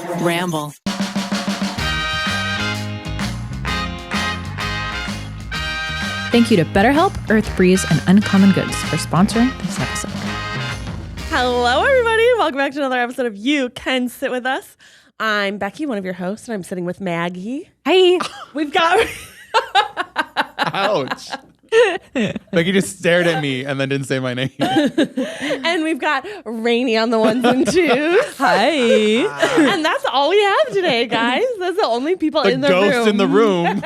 Ramble. Thank you to BetterHelp, Earth Breeze, and Uncommon Goods for sponsoring this episode. Hello, everybody. Welcome back to another episode of You Can Sit With Us. I'm Becky, one of your hosts, and I'm sitting with Maggie. Hi. We've got... Ouch. Becky just stared at me and then didn't say my name. And we've got Rainie on the ones and twos. Hi. And that's all we have today, guys. That's the only people in the room. The ghost in the room.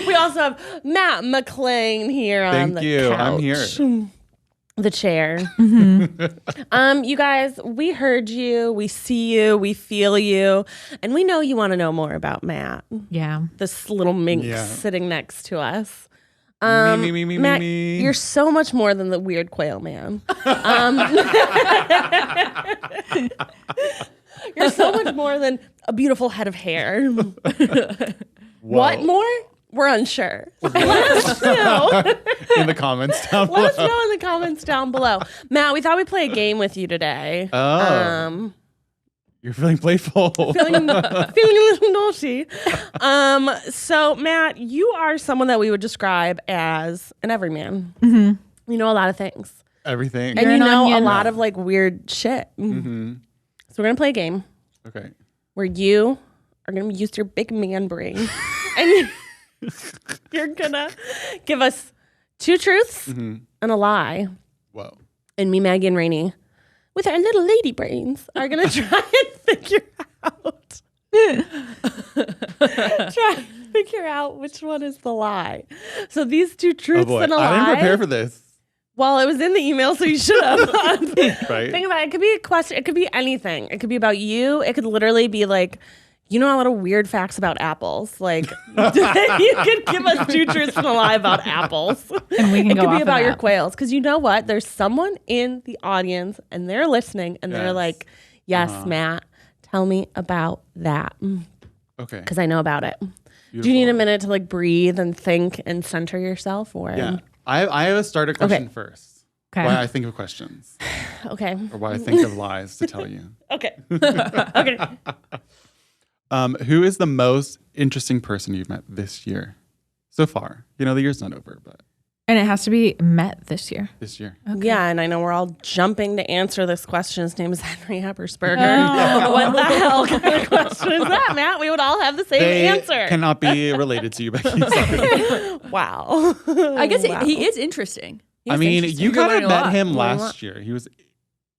We also have Matt McClain here on the Thank you. couch. I'm here. The chair. Mm-hmm. You guys, we heard you, we see you, we feel you, and we know you want to know more about Matt. Yeah. This little minx Yeah. sitting next to us. Me. Matt, you're so much more than the weird quail man. You're so much more than a beautiful head of hair. What more? We're unsure. Let us know. In the comments down below. Let us know in the comments down below. Matt, we thought we'd play a game with you today. Oh. You're feeling playful. Feeling a little naughty. So, Matt, you are someone that we would describe as an everyman. Mm-hmm. You know a lot of things. Everything. And You're you an know onion. a lot of like weird shit. Mm-hmm. So we're going to play a game Okay. where you are going to use your big man brain. And you're going to give us two truths and a lie. Whoa. And me, Maggie, and Rainie, with our little lady brains, are going to try and figure out which one is the lie. So these two Oh truths boy. and a I lie. didn't prepare for this. Well, it was in the email, so you should have. Right? Think about it. It could be a question. It could be anything. It could be about you. It could literally be like, you know, a lot of weird facts about apples. Like, you could give us two truths and a lie about apples. And we can It go could off be of about your that. quails. Because you know what? There's someone in the audience and they're listening and they're Yes. like, yes, Matt, tell me about that. Okay. Because I know about it. Beautiful. Do you need a minute to like breathe and think and center yourself? Or Yeah. I have a starter question first. Okay. Why I think of questions. Okay. Or why I think of lies to tell you. Okay. Okay. Who is the most interesting person you've met this year? So far. You know, the year's not over, but And it has to be met this year. this year. Yeah, and I know we're all jumping to answer this question. His name is Henry Habersberger. What the hell kind of question is that, Matt? We would all have the same They answer. cannot be related to you, Becky. Sorry. Wow. I guess Wow. he is interesting. I mean, you kind of met him a lot. last year. He was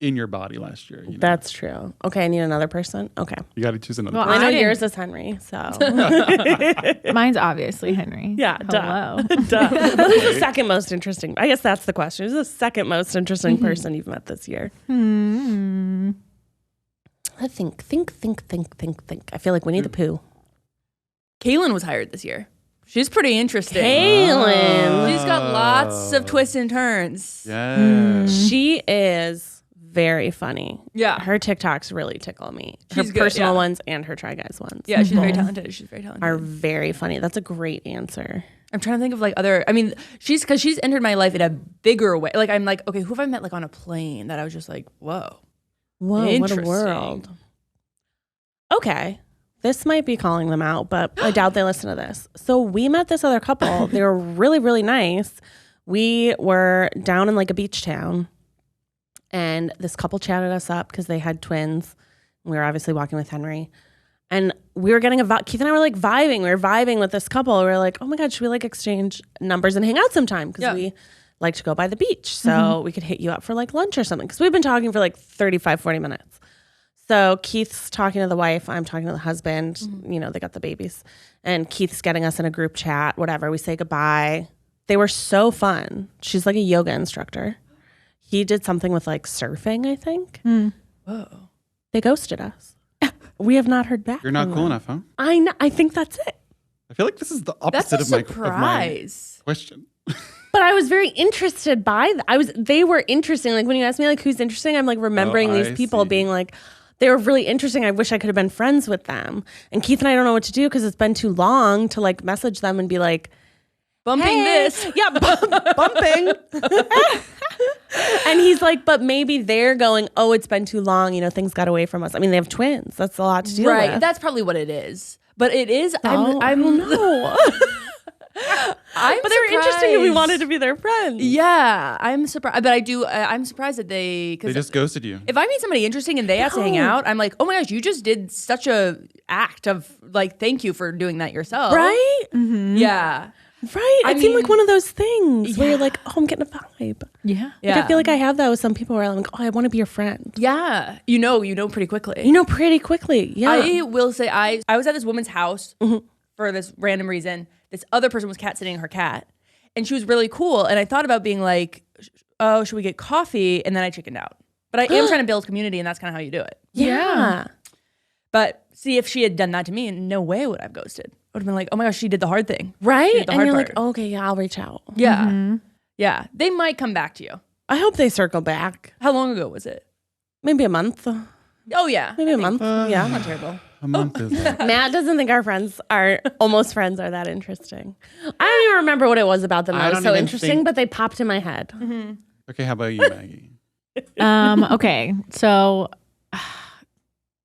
in your body last year. You know? That's true. Okay, I need another person. Okay. You got to choose another. Well, I know didn't- yours is Henry, so. Mine's obviously Henry. Yeah, Hello. duh. Who's the second most interesting? I guess that's the question. Who's the second most interesting person you've met this year? Hmm. I think. I feel like Winnie the Pooh. Kaylin was hired this year. She's pretty interesting. Kaylin. She's got lots of twists and turns. Yeah. She is very funny. Yeah. Her TikToks really tickle me. Her She's good, personal yeah. ones and her Try Guys ones Yeah, she's very talented. She's very talented. are very funny. That's a great answer. I'm trying to think of like other. I mean, she's entered my life in a bigger way. Like I'm like, okay, who have I met like on a plane that I was just like, whoa. Whoa, what a Interesting. world. Okay. This might be calling them out, but I doubt they listen to this. So we met this other couple. They were really, really nice. We were down in like a beach town, and this couple chatted us up because they had twins. We were obviously walking with Henry, and we were getting Keith and I were like vibing. We were vibing with this couple. We were like, oh my God, should we like exchange numbers and hang out sometime? Because we like to go by the beach. So we could hit you up for like lunch or something. Because we've been talking for like 35, 40 minutes. So Keith's talking to the wife. I'm talking to the husband. You know, they got the babies. And Keith's getting us in a group chat, whatever. We say goodbye. They were so fun. She's like a yoga instructor. He did something with like surfing, I think. Whoa. They ghosted us. We have not heard back. You're not from cool them. enough, huh? I know. I think that's it. I feel like this is the That's opposite a of my surprise. question. But I was very interested by they were interesting. Like when you asked me like who's interesting, I'm like remembering these I people see. being like, they were really interesting. I wish I could have been friends with them. And Keith and I don't know what to do because it's been too long to like message them and be like, Bumping this. Yeah, bumping. And he's like, but maybe they're going, oh, it's been too long. You know, things got away from us. I mean, they have twins. That's a lot to deal Right. with. That's probably what it is. But it is. I don't know. But they were interesting and we wanted to be their friends. Yeah, I'm surprised. But I'm surprised that They because just ghosted you. if I meet somebody interesting and they have to hang out, I'm like, oh my gosh, you just did such a act of like, thank you for doing that yourself. Right? Yeah. Right. It seemed like one of those things where Yeah. you're like, oh, I'm getting a vibe. Yeah. Yeah. Like, I feel like I have that with some people where I'm like, oh, I want to be your friend. Yeah. You know pretty quickly. You know, pretty quickly. Yeah. I will say I was at this woman's house for this random reason. This other person was cat sitting her cat. And she was really cool. And I thought about being like, oh, should we get coffee? And then I chickened out. But I am trying to build community, and that's kind of how you do it. Yeah. But see, if she had done that to me, no way would I have ghosted. I would have been like, oh my gosh, she did the hard thing. Right? did the And hard you're part. like, oh, okay, yeah, I'll reach out. Yeah. Yeah. They might come back to you. I hope they circle back. How long ago was it? Maybe a month. Oh, yeah. Maybe a month. Yeah. Not terrible. A month is like, Matt doesn't think our friends are almost friends are that interesting. I don't even remember what it was about them that I was don't so even interesting, think- but they popped in my head. okay, how about you, Maggie? Okay. So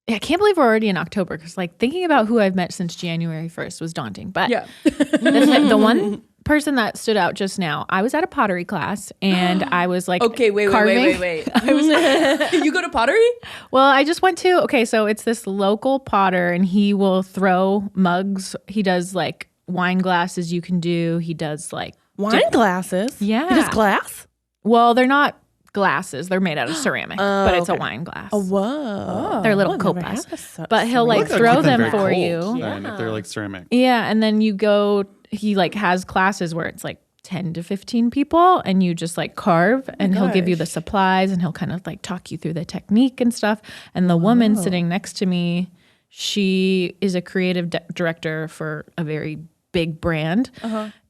I can't believe we're already in October because like thinking about who I've met since January 1st was daunting. But Yeah. the one person that stood out just now, I was at a pottery class and I was like, Okay, wait. I was You go to pottery? Well, I just went to, okay, so it's this local potter and he will throw mugs. He does like wine glasses you can do. He does like, Wine glasses? Yeah. It is glass? well, they're not glasses. They're made out of ceramic, but it's a okay. wine glass. Whoa. They're little I've never copas. had a But he'll like They'll throw keep them very for cold you. then if they're like ceramic. Yeah, and then you go, he like has classes where it's like 10 to 15 people and you just like carve and he'll give you the supplies and he'll kind of like talk you through the technique and stuff. And the woman sitting next to me, she is a creative director for a very big brand.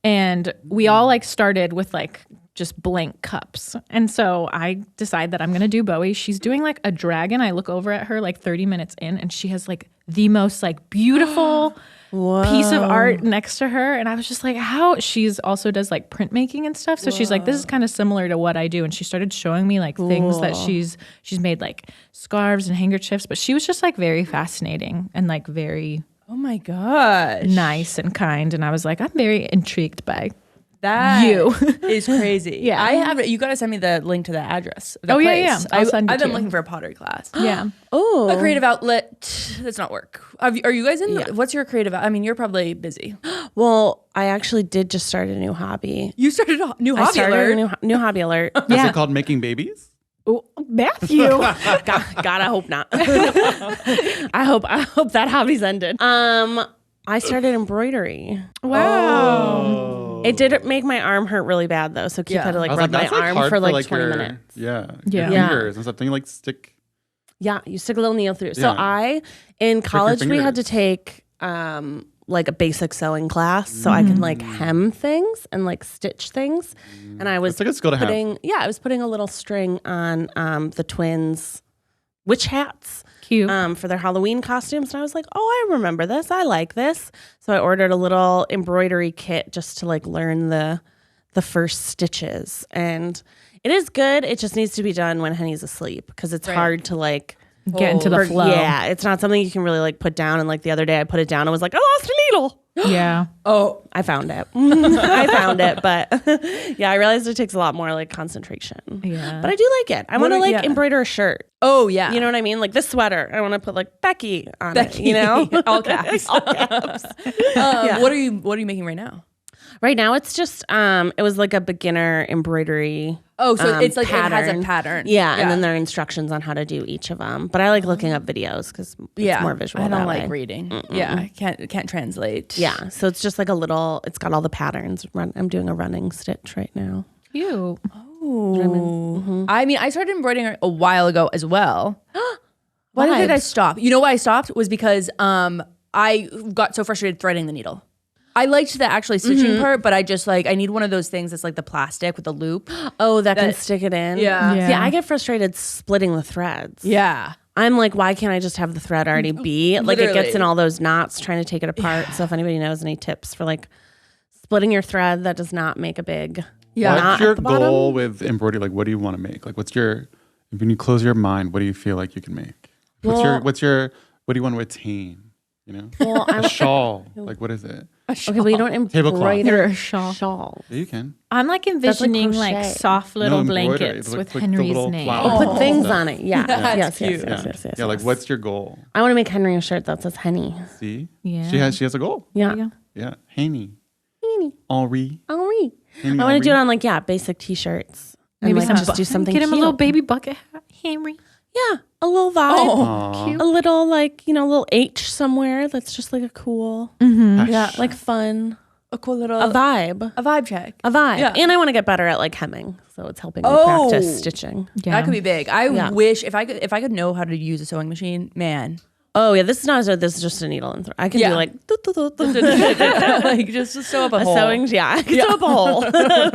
And we all like started with like just blank cups. And so I decide that I'm going to do Bowie. She's doing like a dragon. I look over at her like 30 minutes in and she has like the most like beautiful piece of art next to her. And I was just like, how? She's also does like printmaking and stuff. So she's like, this is kind of similar to what I do. And she started showing me like things that she's made like scarves and handkerchiefs. But she was just like very fascinating and like very Oh my gosh. nice and kind. And I was like, I'm very intrigued by That you. is crazy. Yeah. I have it. You got to send me the link to the address. Of the Oh, yeah, place. yeah. I'll send it I've to been you. looking for a pottery class. Yeah. Oh. A creative outlet does not work. Are you guys in? What's your creative? I mean, you're probably busy. Well, I actually did just start a new hobby. You started a new I hobby started alert. a new hobby alert. Is Yeah. it called making babies? Oh, Matthew. God, I hope not. I hope that hobby's ended. I started embroidery. Wow. It did make my arm hurt really bad though, so Keith Yeah. had to like I was rub my that's, like, arm hard for like 20 your, minutes. Yeah. Yeah. Your fingers and stuff. Don't you like stick? Yeah, you stick a little needle through. So Yeah. in college we had to fingers. take like a basic sewing class so I could like hem things and like stitch things. And I was It's like a skill to have. I was putting a little string on the twins' witch hats. Cute. For their Halloween costumes. And I was like, oh, I remember this. I like this. So I ordered a little embroidery kit just to like learn the first stitches. And it is good. It just needs to be done when Henny's asleep because it's hard to like Get into the flow. Yeah, it's not something you can really like put down. And like the other day I put it down and was like, I lost a needle. Yeah. Oh, I found it. I found it. But yeah, I realized it takes a lot more like concentration. Yeah. But I do like it. I want to like yeah. embroider a shirt. oh yeah. You know what I mean? Like this sweater, I want to put like Becky on Becky. it. You know, All caps. All caps. What are you making right now? Right now, it's just it was like a beginner embroidery. Oh, so it's like it has pattern. a pattern. Yeah, and then there are instructions on how to do each of them. But I like looking up videos because it's more visual. I don't that like way. reading. Yeah, I can't translate. Yeah, so it's just like a little. It's got all the patterns. I'm doing a running stitch right now. Cute. I mean, I started embroidering a while ago as well. Why did I Vibes. stop? You know why I stopped was because I got so frustrated threading the needle. I liked the actually stitching part, but I just like I need one of those things that's like the plastic with the loop. Oh, that can stick it in. Yeah. Yeah. See, I get frustrated splitting the threads. Yeah. I'm like, why can't I just have the thread already be? Like it gets Literally. in all those knots trying to take it apart. So if anybody knows any tips for like Splitting your thread, that does not make a big Yeah. knot What's your at the bottom. goal with embroidery? Like, what do you want to make? Like, when you close your mind, what do you feel like you can make? What do you want to attain? You know, Well, a shawl. Like, what is it? Okay, but you don't Tablecloth. embroider Or a shawl. shawls. Yeah, you can. I'm like envisioning like crochet. soft little embroidery. blankets It's with like the Henry's little name. flowers. Oh, put things stuff. on it. Yeah. That's yes, cute. yes. Yeah, like, what's your goal? I want to make Henry a shirt that says Henny. See, Yeah. she has a goal. Yeah. There you go. Yeah, Henny, Henny. Henri. Henry. Henny, I want to do it Henri. on basic t-shirts. Maybe and, like, some just do something Get him a cute. little baby bucket hat, Henry. Yeah, a little vibe. Aw. Cute. A little little H somewhere that's just like a cool, Yeah. like fun, A cool little a vibe. a vibe check. A vibe. Yeah. And I want to get better at like hemming. So it's helping me Oh. practice stitching. Yeah. That could be big. I Yeah. wish if I could know how to use a sewing machine, man. Oh yeah, this is not this is just a needle and thread. I can Yeah. do like Like just to sew up a hole. sewing. Yeah, I can sew up a hole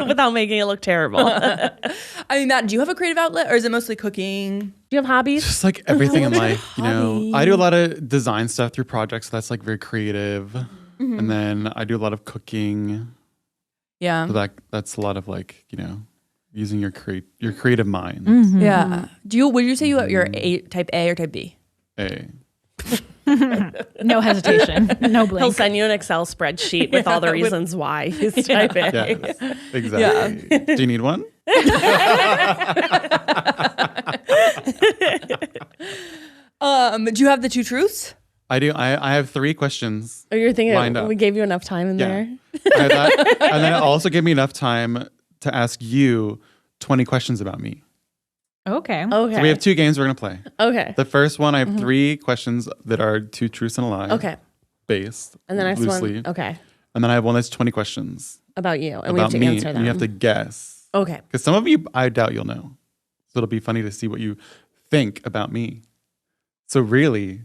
without making it look terrible. Do I mean, Matt, do you have a creative outlet or is it mostly cooking? you have hobbies? Just like everything in life, you know. hobby? I do a lot of design stuff through projects, so that's like very creative. And then I do a lot of cooking. Yeah. So that's a lot of like, you know, using your creative mind. Yeah. Would you say you're type A or type B? A. No hesitation. No He'll blink. send you an Excel spreadsheet with all the reasons why he's type A. Yes, exactly. Do you need one? Do you have the two truths? I do. I have 3 questions. Oh, you're thinking Lined up. we gave you enough time in Yeah. there? I have that. And then it also gave me enough time to ask you 20 questions about me. Okay. Okay. So we have 2 games we're going to play. Okay. The first one, I have 3 questions that are 2 truths and a lie. Okay. Based. And the next loosely. one. Okay. And then I have one that's 20 questions About you. And we have about to me. answer And them. you have to guess. Okay. Because some of you, I doubt you'll know. So it'll be funny to see what you think about me. So really,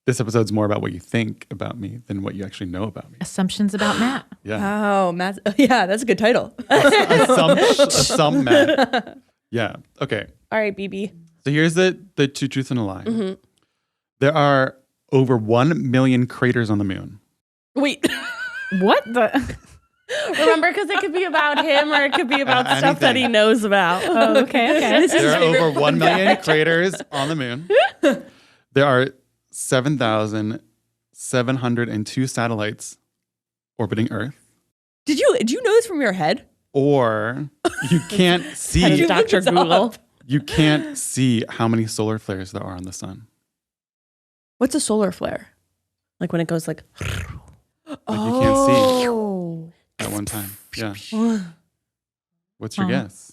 this episode's more about what you think about me than what you actually know about me. Assumptions about Matt. Yeah. Oh, Matt. Yeah, that's a good title. Some Matt. Yeah. Okay. All right, BB. So here's the 2 truths and a lie. There are over 1 million craters on the moon. Wait. What the? Remember, because it could be about him or it could be about stuff that he Anything. knows about. Oh, okay. Okay. There are over 1 million craters on the moon. There are 7,702 satellites orbiting Earth. Did you know this from your head? Or you can't see. Dr. Google. You can't see how many solar flares there are on the sun. What's a solar flare? Like when it goes like, Like you can't see Oh. at one time. Yeah. What's your guess?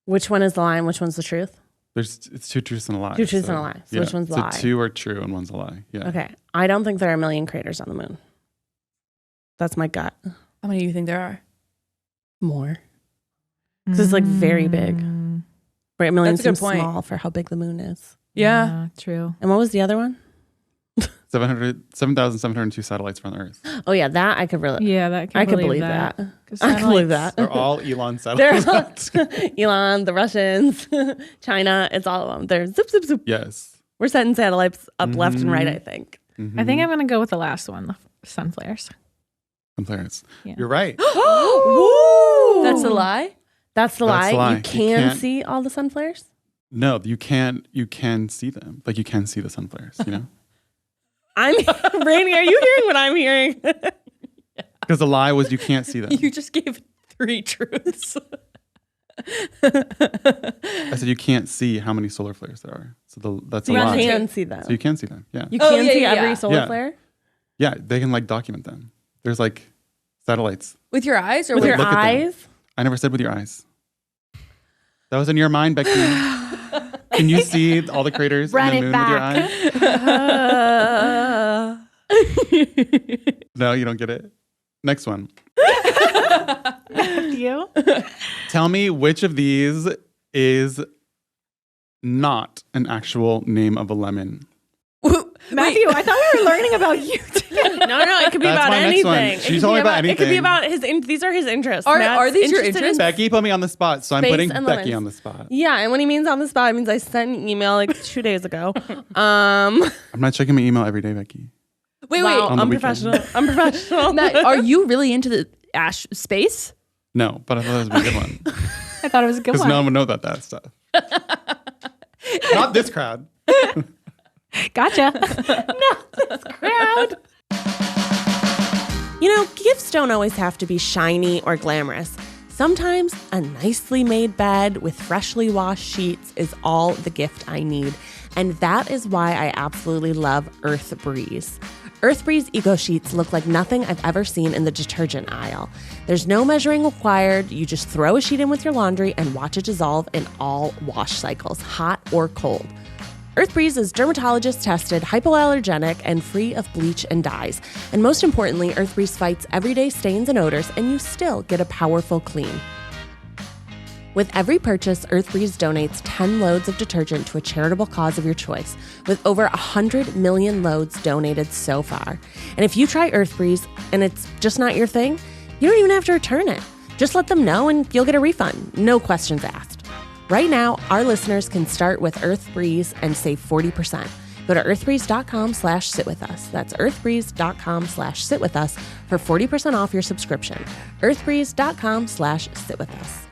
which one is the lie and which one's the truth? It's 2 truths and a lie. 2 truths and a lie. So which one's the lie? 2 are true and 1's a lie. Yeah. Okay. I don't think there are a million craters on the moon. That's my gut. How many do you think there are? More. Because it's like very big. Right, a million That's a good seems point. small for how big the moon is. Yeah. True. And what was the other one? 7,702 satellites around Earth. Oh yeah, that I could really. Yeah, that I could believe that. 'Cause I can believe satellites- that. They're all Elon They're satellites. Elon, the Russians, China. It's all of them. They're zip, zip, zip. Yes. We're setting satellites up left and right, I think. I think I'm gonna go with the last one, the sun flares. Complaints. Yeah. You're right. That's a lie? That's the That's lie. the lie. You You can can't- see all the sun flares? No, you can see them. Like you can see the sun flares, you know? I'm Rainie, are you hearing what I'm hearing? Because the lie was you can't see them. You just gave 3 truths. I said you can't see how many solar flares there are. So that's a You lie. can see them. So you can see them. Yeah. You Oh, can yeah, see yeah, every yeah. solar Yeah. flare? Yeah, they can like document them. There's like satellites. With your eyes or With with your look at them. eyes? I never said with your eyes. That was in your mind, Becky. Can you see all the craters Run in it the moon back. with your eyes? No, you don't get it. Next one. You? Tell me which of these is not an actual name of a lemon. Matthew, I thought we were learning about you today. No, it could be That's about my next one. anything. She It told could me be about It could be anything. about these are his interests. Are Matt's these your interested in interests? Becky put me on the spot, so I'm Space putting and Becky lemons. on the spot. Yeah, and when he means on the spot, it means I sent an email like 2 days ago. I'm not checking my email every day, Becky. Wait, Wow, On the I'm weekend. professional. I'm professional. Matt, are you really into Space? No, but I thought it was a good one. I thought it was a good Because one. no one would know about that stuff. Not this crowd. Gotcha. Crowd. You know, gifts don't always have to be shiny or glamorous. Sometimes a nicely made bed with freshly washed sheets is all the gift I need. And that is why I absolutely love Earth Breeze. Earth Breeze Eco Sheets look like nothing I've ever seen in the detergent aisle. There's no measuring required. You just throw a sheet in with your laundry and watch it dissolve in all wash cycles, hot or cold. Earth Breeze is dermatologist tested, hypoallergenic, and free of bleach and dyes. And most importantly, Earth Breeze fights everyday stains and odors, and you still get a powerful clean. With every purchase, Earth Breeze donates 10 loads of detergent to a charitable cause of your choice, with over 100 million loads donated so far. And if you try Earth Breeze and it's just not your thing, you don't even have to return it. Just let them know and you'll get a refund. No questions asked. Right now, our listeners can start with Earth Breeze and save 40%. Go to earthbreeze.com/sitwithus. That's earthbreeze.com/sitwithus for 40% off your subscription. earthbreeze.com/sitwithus.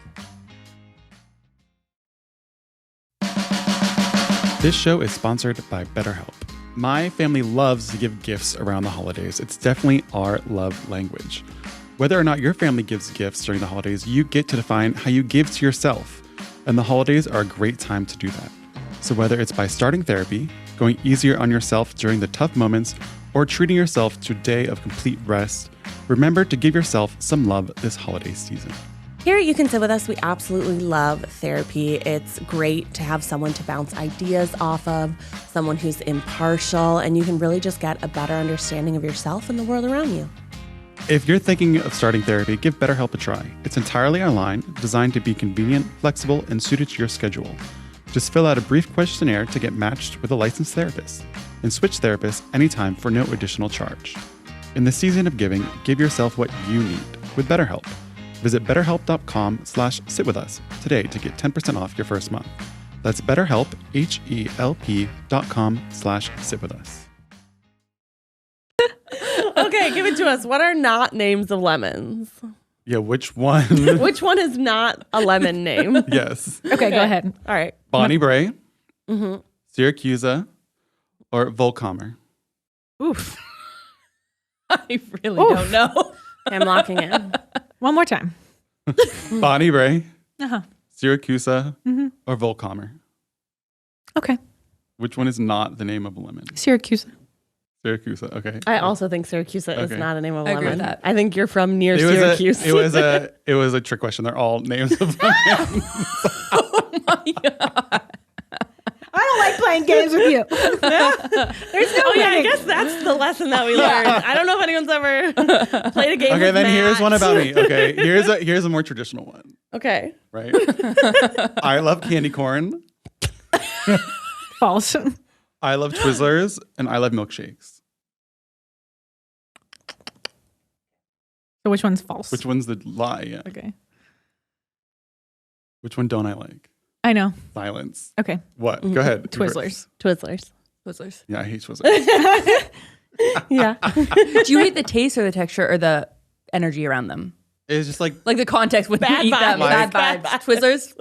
This show is sponsored by BetterHelp. My family loves to give gifts around the holidays. It's definitely our love language. Whether or not your family gives gifts during the holidays, you get to define how you give to yourself. And the holidays are a great time to do that. So whether it's by starting therapy, going easier on yourself during the tough moments, or treating yourself to a day of complete rest, remember to give yourself some love this holiday season. Here at You Can Sit With Us, we absolutely love therapy. It's great to have someone to bounce ideas off of, someone who's impartial, and you can really just get a better understanding of yourself and the world around you. If you're thinking of starting therapy, give BetterHelp a try. It's entirely online, designed to be convenient, flexible, and suited to your schedule. Just fill out a brief questionnaire to get matched with a licensed therapist, and switch therapists anytime for no additional charge. In the season of giving, give yourself what you need with BetterHelp. Visit betterhelp.com/sitwithus today to get 10% off your first month. That's BetterHelp, HELP.com/sitwithus. Okay, give it to us. What are not names of lemons? Yeah, which one? Which one is not a lemon name? Yes. Okay, go ahead. All right. Bonnie Bray, Syracusa, or Volcomer. Oof. I really don't know. I'm locking in. One more time. Bonnie Bray, Uh-huh. Syracusa, or Volcomer. Okay. Which one is not the name of a lemon? Syracuse. Syracusa. Okay. I also think Syracuse is Okay. not a name of a I agree lemon. with that. I think you're from near It Syracuse. was a trick question. They're all names of lemons. I don't like playing games with you. There's no I guess that's the lesson that we learned. I don't know if anyone's ever played a game Okay, with then Matt. here's one about me. Okay, here's a more traditional one. Okay. Right. I love candy corn. False. I love Twizzlers, and I love milkshakes. So which one's false? Which one's the lie? Yeah. Okay. Which one don't I like? I know. Silence. Okay. What? Go ahead. Twizzlers. Twizzlers. Twizzlers. Yeah, I hate Twizzlers. Yeah. Do you hate the taste or the texture or the energy around them? It's just like Like the context when Bad you eat them. vibes. Bad vibes. Twizzlers.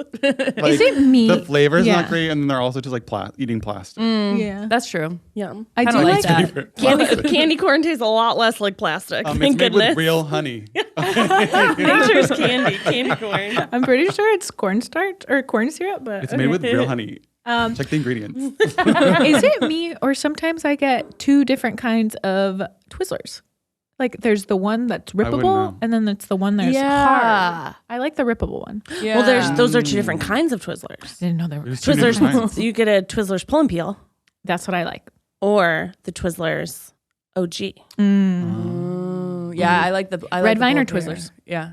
Is it meat? The flavor's Yeah. not great, and then they're also just like eating plastic. Yeah. That's true. Yum. I do Kinda like like that. Favorite Candy, plastic. candy corn tastes a lot less like plastic. It's Thank made goodness. with real honey. Nature's candy corn. I'm pretty sure it's cornstarch or corn syrup, but It's made with real honey. Check the ingredients. is it me or sometimes I get two different kinds of Twizzlers? Like there's the one that's wouldn't rippable know. and then it's the one that's hard. I like the rippable one. I Yeah. Well, those are two different kinds of Twizzlers. didn't know there were. There's two different Twizzlers, kinds. you get a Twizzlers pull and peel That's what I like. or the Twizzlers OG. Yeah, I like the Red Vine or both here. Twizzlers? Yeah.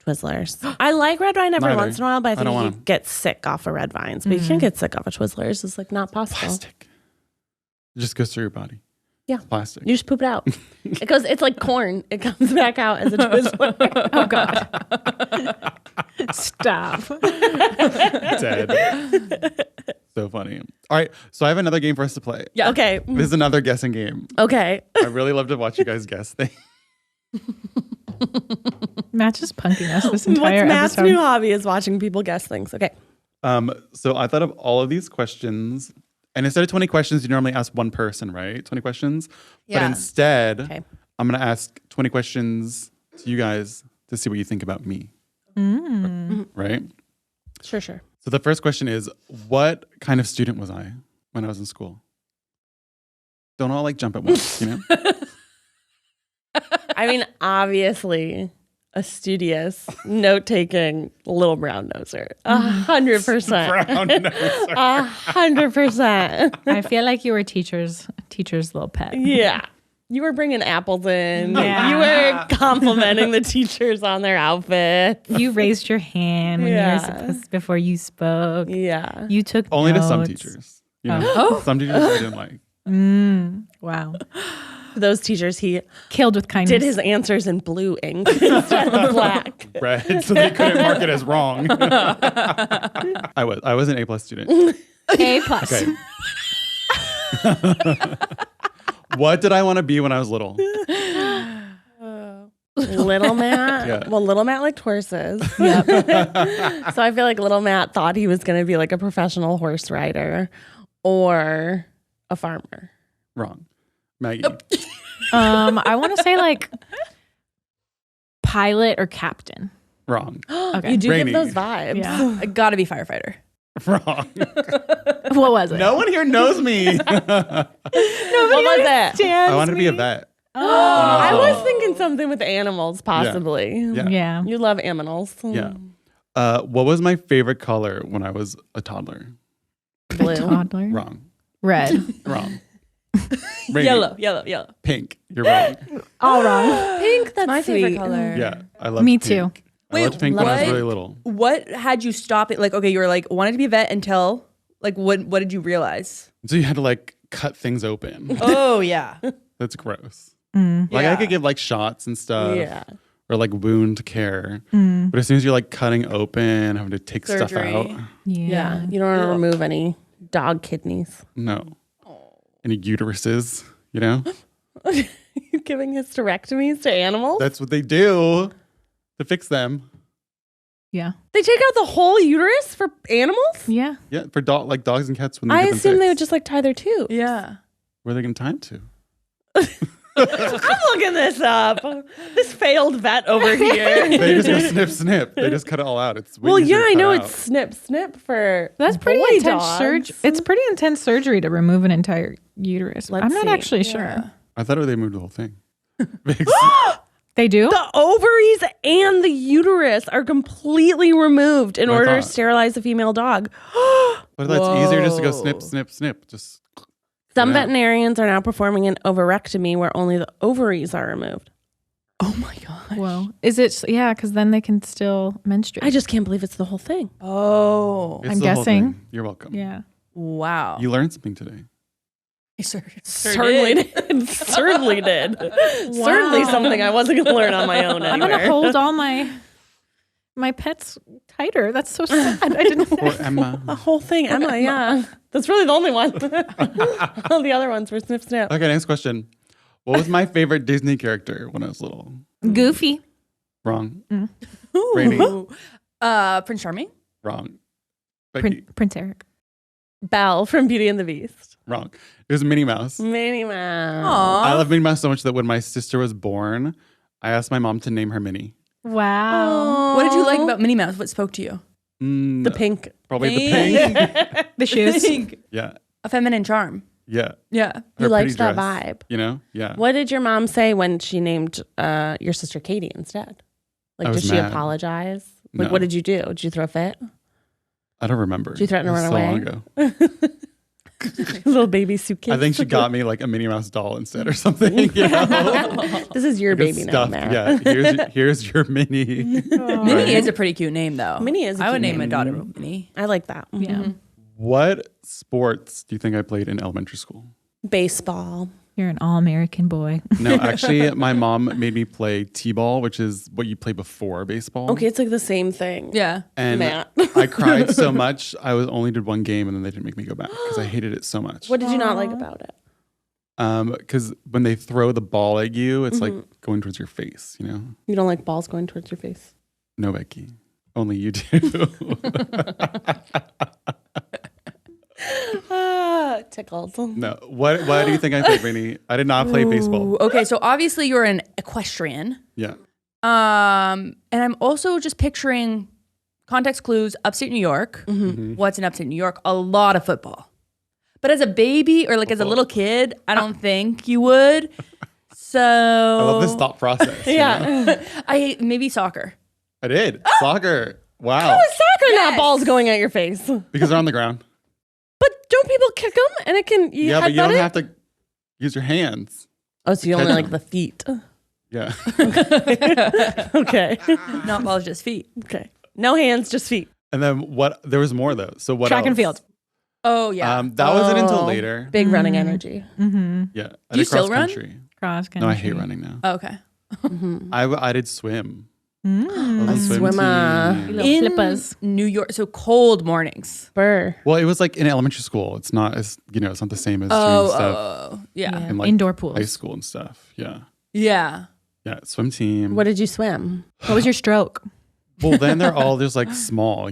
Twizzlers. I like red vine every Neither. once in a while, but I I think don't you wanna. can get sick off of red vines. But you can't get sick off of Twizzlers. It's like not possible. Plastic. It just goes through your body. Yeah. It's plastic. You just poop it out. It's like corn. It comes back out as a Twizzler. Oh God! Stop. Dead. So funny. All right, so I have another game for us to play. Yeah. Okay. This is another guessing game. Okay. I really love to watch you guys guess things. Matt's just punking us this entire What's Matt's episode. new hobby is watching people guess things. Okay. So I thought of all of these questions, and instead of 20 questions, you normally ask one person, right? 20 questions. But Yeah. instead, Okay. I'm going to ask 20 questions to you guys to see what you think about me. Right? Sure. So the first question is, what kind of student was I when I was in school? Don't all like jump at once, you know? I mean, obviously, a studious, note-taking little brown noser. 100%. Brown noser. 100%. I feel like you were teacher's little pet. Yeah. You were bringing apples in. Yeah. You were complimenting the teachers on their outfits. You raised your hand when you Yeah. were supposed before you spoke. Yeah. You took Only to some notes. teachers. You know? Some teachers I didn't like. Wow. Those teachers, he Killed with kindness. did his answers in blue ink instead of black. Red, so they couldn't mark it as wrong. I was an A+ student. A plus. Okay. What did I want to be when I was little? Little Matt. Yeah. Well, Little Matt liked horses. Yep. So I feel like Little Matt thought he was going to be like a professional horse rider or a farmer. Wrong. Maggie. I want to say like pilot or captain. Wrong. Okay. You do Rainie. give those vibes. Yeah. I gotta be firefighter. Wrong. What was it? No one here knows me. What was it? I wanted to be a vet. I was thinking something with animals, possibly. Yeah. Yeah. You love animals. Yeah. What was my favorite color when I was a toddler? Blue. Toddler. Wrong. Red. Wrong. Rainie. Yellow. Pink. You're wrong. All wrong. Pink, that's My favorite sweet. color. Yeah. I love Me pink. too. I loved pink when I was what? really little. What had you stop it? Like, okay, you were like wanted to be a vet until like what did you realize? So you had to like cut things open. Oh yeah. That's gross. Mm. Like Yeah. I could give like shots and stuff. Yeah. Or like wound care. But as soon as you're like cutting open, having to take stuff Surgery. out. Yeah. You don't want to remove any dog kidneys. No. Any uteruses, you know? You're giving hysterectomies to animals? That's what they do to fix them. Yeah. They take out the whole uterus for animals? Yeah. Yeah, for like dogs and cats when they I get them assume they would fixed. just like tie their tube. Yeah. Where are they going to tie it to? I'm looking this up. This failed vet over here. They just go snip, snip. They just cut it all out. It's way Well, easier yeah, to I cut know out. it's snip, snip for That's pretty boy intense dogs. surgery. It's pretty intense surgery to remove an entire uterus. Let's I'm not see. actually sure. I thought they moved the whole thing. They do? The ovaries and the uterus are completely removed in What I order to thought. sterilize a female dog. But that's easier just to go snip, Whoa. snip, snip. Just Some Yeah. veterinarians are now performing an ovarectomy where only the ovaries are removed. Oh my god. Whoa. Is it? Yeah, because then they can still menstruate. I just can't believe it's the whole thing. Oh. it's I'm the whole guessing. thing. You're welcome. Yeah. Wow. You learned something today. Certainly did. Certainly did. Certainly something I wasn't going to learn on my own I'm anywhere. gonna hold all my pets tighter. That's so sad. I didn't. Or Emma. The whole thing, Emma, yeah. That's really the only one. All the other ones were snip, snip. Okay, next question. What was my favorite Disney character when I was little? Goofy. Wrong. Rainie. Rainie. Prince Charming? Wrong. Becky. Prince Eric. Belle from Beauty and the Beast. Wrong. It was Minnie Mouse. Minnie Mouse. I love Minnie Mouse so much that when my sister was born, I asked my mom to name her Minnie. Wow. What did you like about Minnie Mouse? What spoke to you? The pink. Probably the pink. The shoes. Yeah. A feminine charm. Yeah. Yeah. Her You liked pretty that dress, vibe. You know? Yeah. What did your mom say when she named your sister Katie instead? Like, I did was she mad. apologize? Like, No. what did you do? Did you throw a fit? I don't remember. Did you threaten to It was run so away? long ago. Little baby suitcase. I think she got me like a Minnie Mouse doll instead or something. You know? This is your Like a baby now, stuffed- Matt. Yeah. Here's your Minnie. Minnie is a pretty cute name, though. Minnie is a I would cute name name. my daughter Minnie. I like that. Yeah. What sports do you think I played in elementary school? Baseball. You're an all-American boy. No, actually, my mom made me play t-ball, which is what you play before baseball. Okay, it's like the same thing. Yeah. And Matt. I cried so much, I only did one game, and then they didn't make me go back because I hated it so much. What did you not like about it? Because when they throw the ball at you, it's like going towards your face, you know? You don't like balls going towards your face? No, Becky. Only you do. Tickled. No. Why do you think I played, Rainie? I did not play baseball. Okay, so obviously you're an equestrian. Yeah. And I'm also just picturing context clues, upstate New York. What's in upstate New York? A lot of football. But as a baby or like as a little kid, I don't think you would. So I love this thought process. Yeah. Maybe soccer. I did. Soccer. Wow. How is soccer not balls going at your face? Because they're on the ground. But don't people kick them and it can? Yeah, but you don't have to use your hands. Oh, so you only catch like them. the feet. Yeah. Okay. Not balls, just feet. Okay. No hands, just feet. And then what? There was more though. So what? Track and else? field. Oh yeah. That wasn't until later. Big running energy. Yeah. I Do you did still cross run? country. Cross country. No, I hate running now. Oh, okay. I did swim. I was A on swim swimmer. team. Little flippers. New York, so cold mornings. Burr. Well, it was like in elementary school. It's not as it's not the same as doing stuff Yeah. Yeah. in like Indoor pools. high school and stuff. Yeah. Yeah. Yeah. Swim team. What did you swim? What was your stroke? Well, then they're all just like small.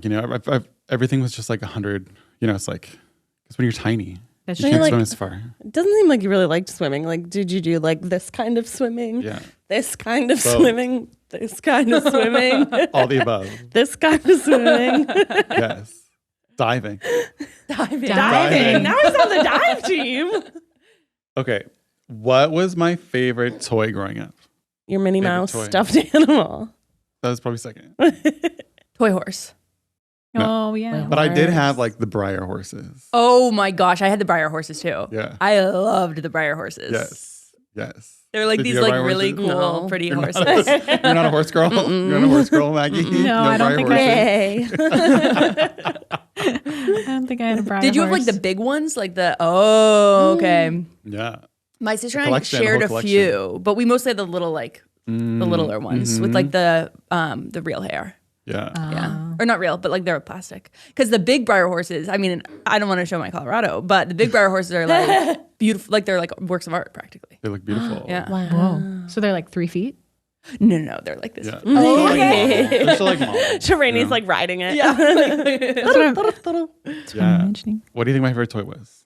Everything was just like 100. It's like because when you're tiny, That's you true. can't swim as far. It doesn't seem like you really liked swimming. Like, did you do like this kind of swimming? Yeah. This kind of Both. swimming? This kind of swimming? All the above. This kind of swimming? Yes. Diving. Diving. Now he's on the dive team. Okay. What was my favorite toy growing up? Your Minnie Favorite Mouse toy. stuffed animal. That was probably second. Toy horse. No. Oh yeah. But I did have like the Breyer horses. Oh my gosh, I had the Breyer horses too. Yeah. I loved the Breyer horses. Yes. Yes. They're like Did these you have like Breyer really horses? cool, No. pretty You're not horses. You're not a horse girl? You're not a horse girl, Maggie? No, I don't Breyer think horses? Hey. I don't think I had a Briar Did you have like horse. the big ones? Like the okay. Yeah. My sister and I Collection, shared whole a few, but we mostly had the little like the littler ones with like the real hair. Yeah. Yeah. Or not real, but like they're plastic. Because the big Breyer horses, I mean, I don't want to show my Colorado, but the big Breyer horses are like beautiful, like they're like works of art practically. They look beautiful. Yeah. Whoa. So they're like 3 feet? No, they're like this. Yeah. Oh, They're still like models. Rainie's like riding it. Yeah. That's what I'm Yeah. imagining. What do you think my favorite toy was?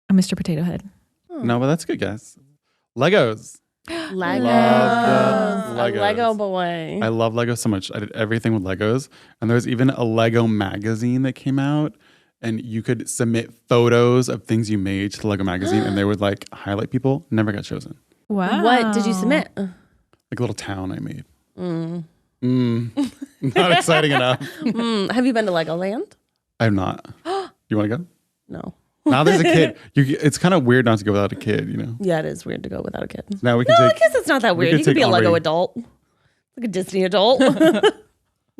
A Mr. Potato Head. No, but that's a good guess. Legos. Legos. Love A Legos. Lego boy. I love Legos so much. I did everything with Legos. And there was even a Lego magazine that came out. And you could submit photos of things you made to the Lego magazine. And they would like highlight people. Never got chosen. Wow. What did you submit? Like a little town I made. Not exciting enough. Have you been to Legoland? I'm not. You want to go? No. Now there's a kid. It's kind of weird not to go without a kid, Yeah, it is weird to go without a kid. Now we can No, I take. guess it's not that we weird. could You could take be a Lego Aubrey. adult. Like a Disney adult. I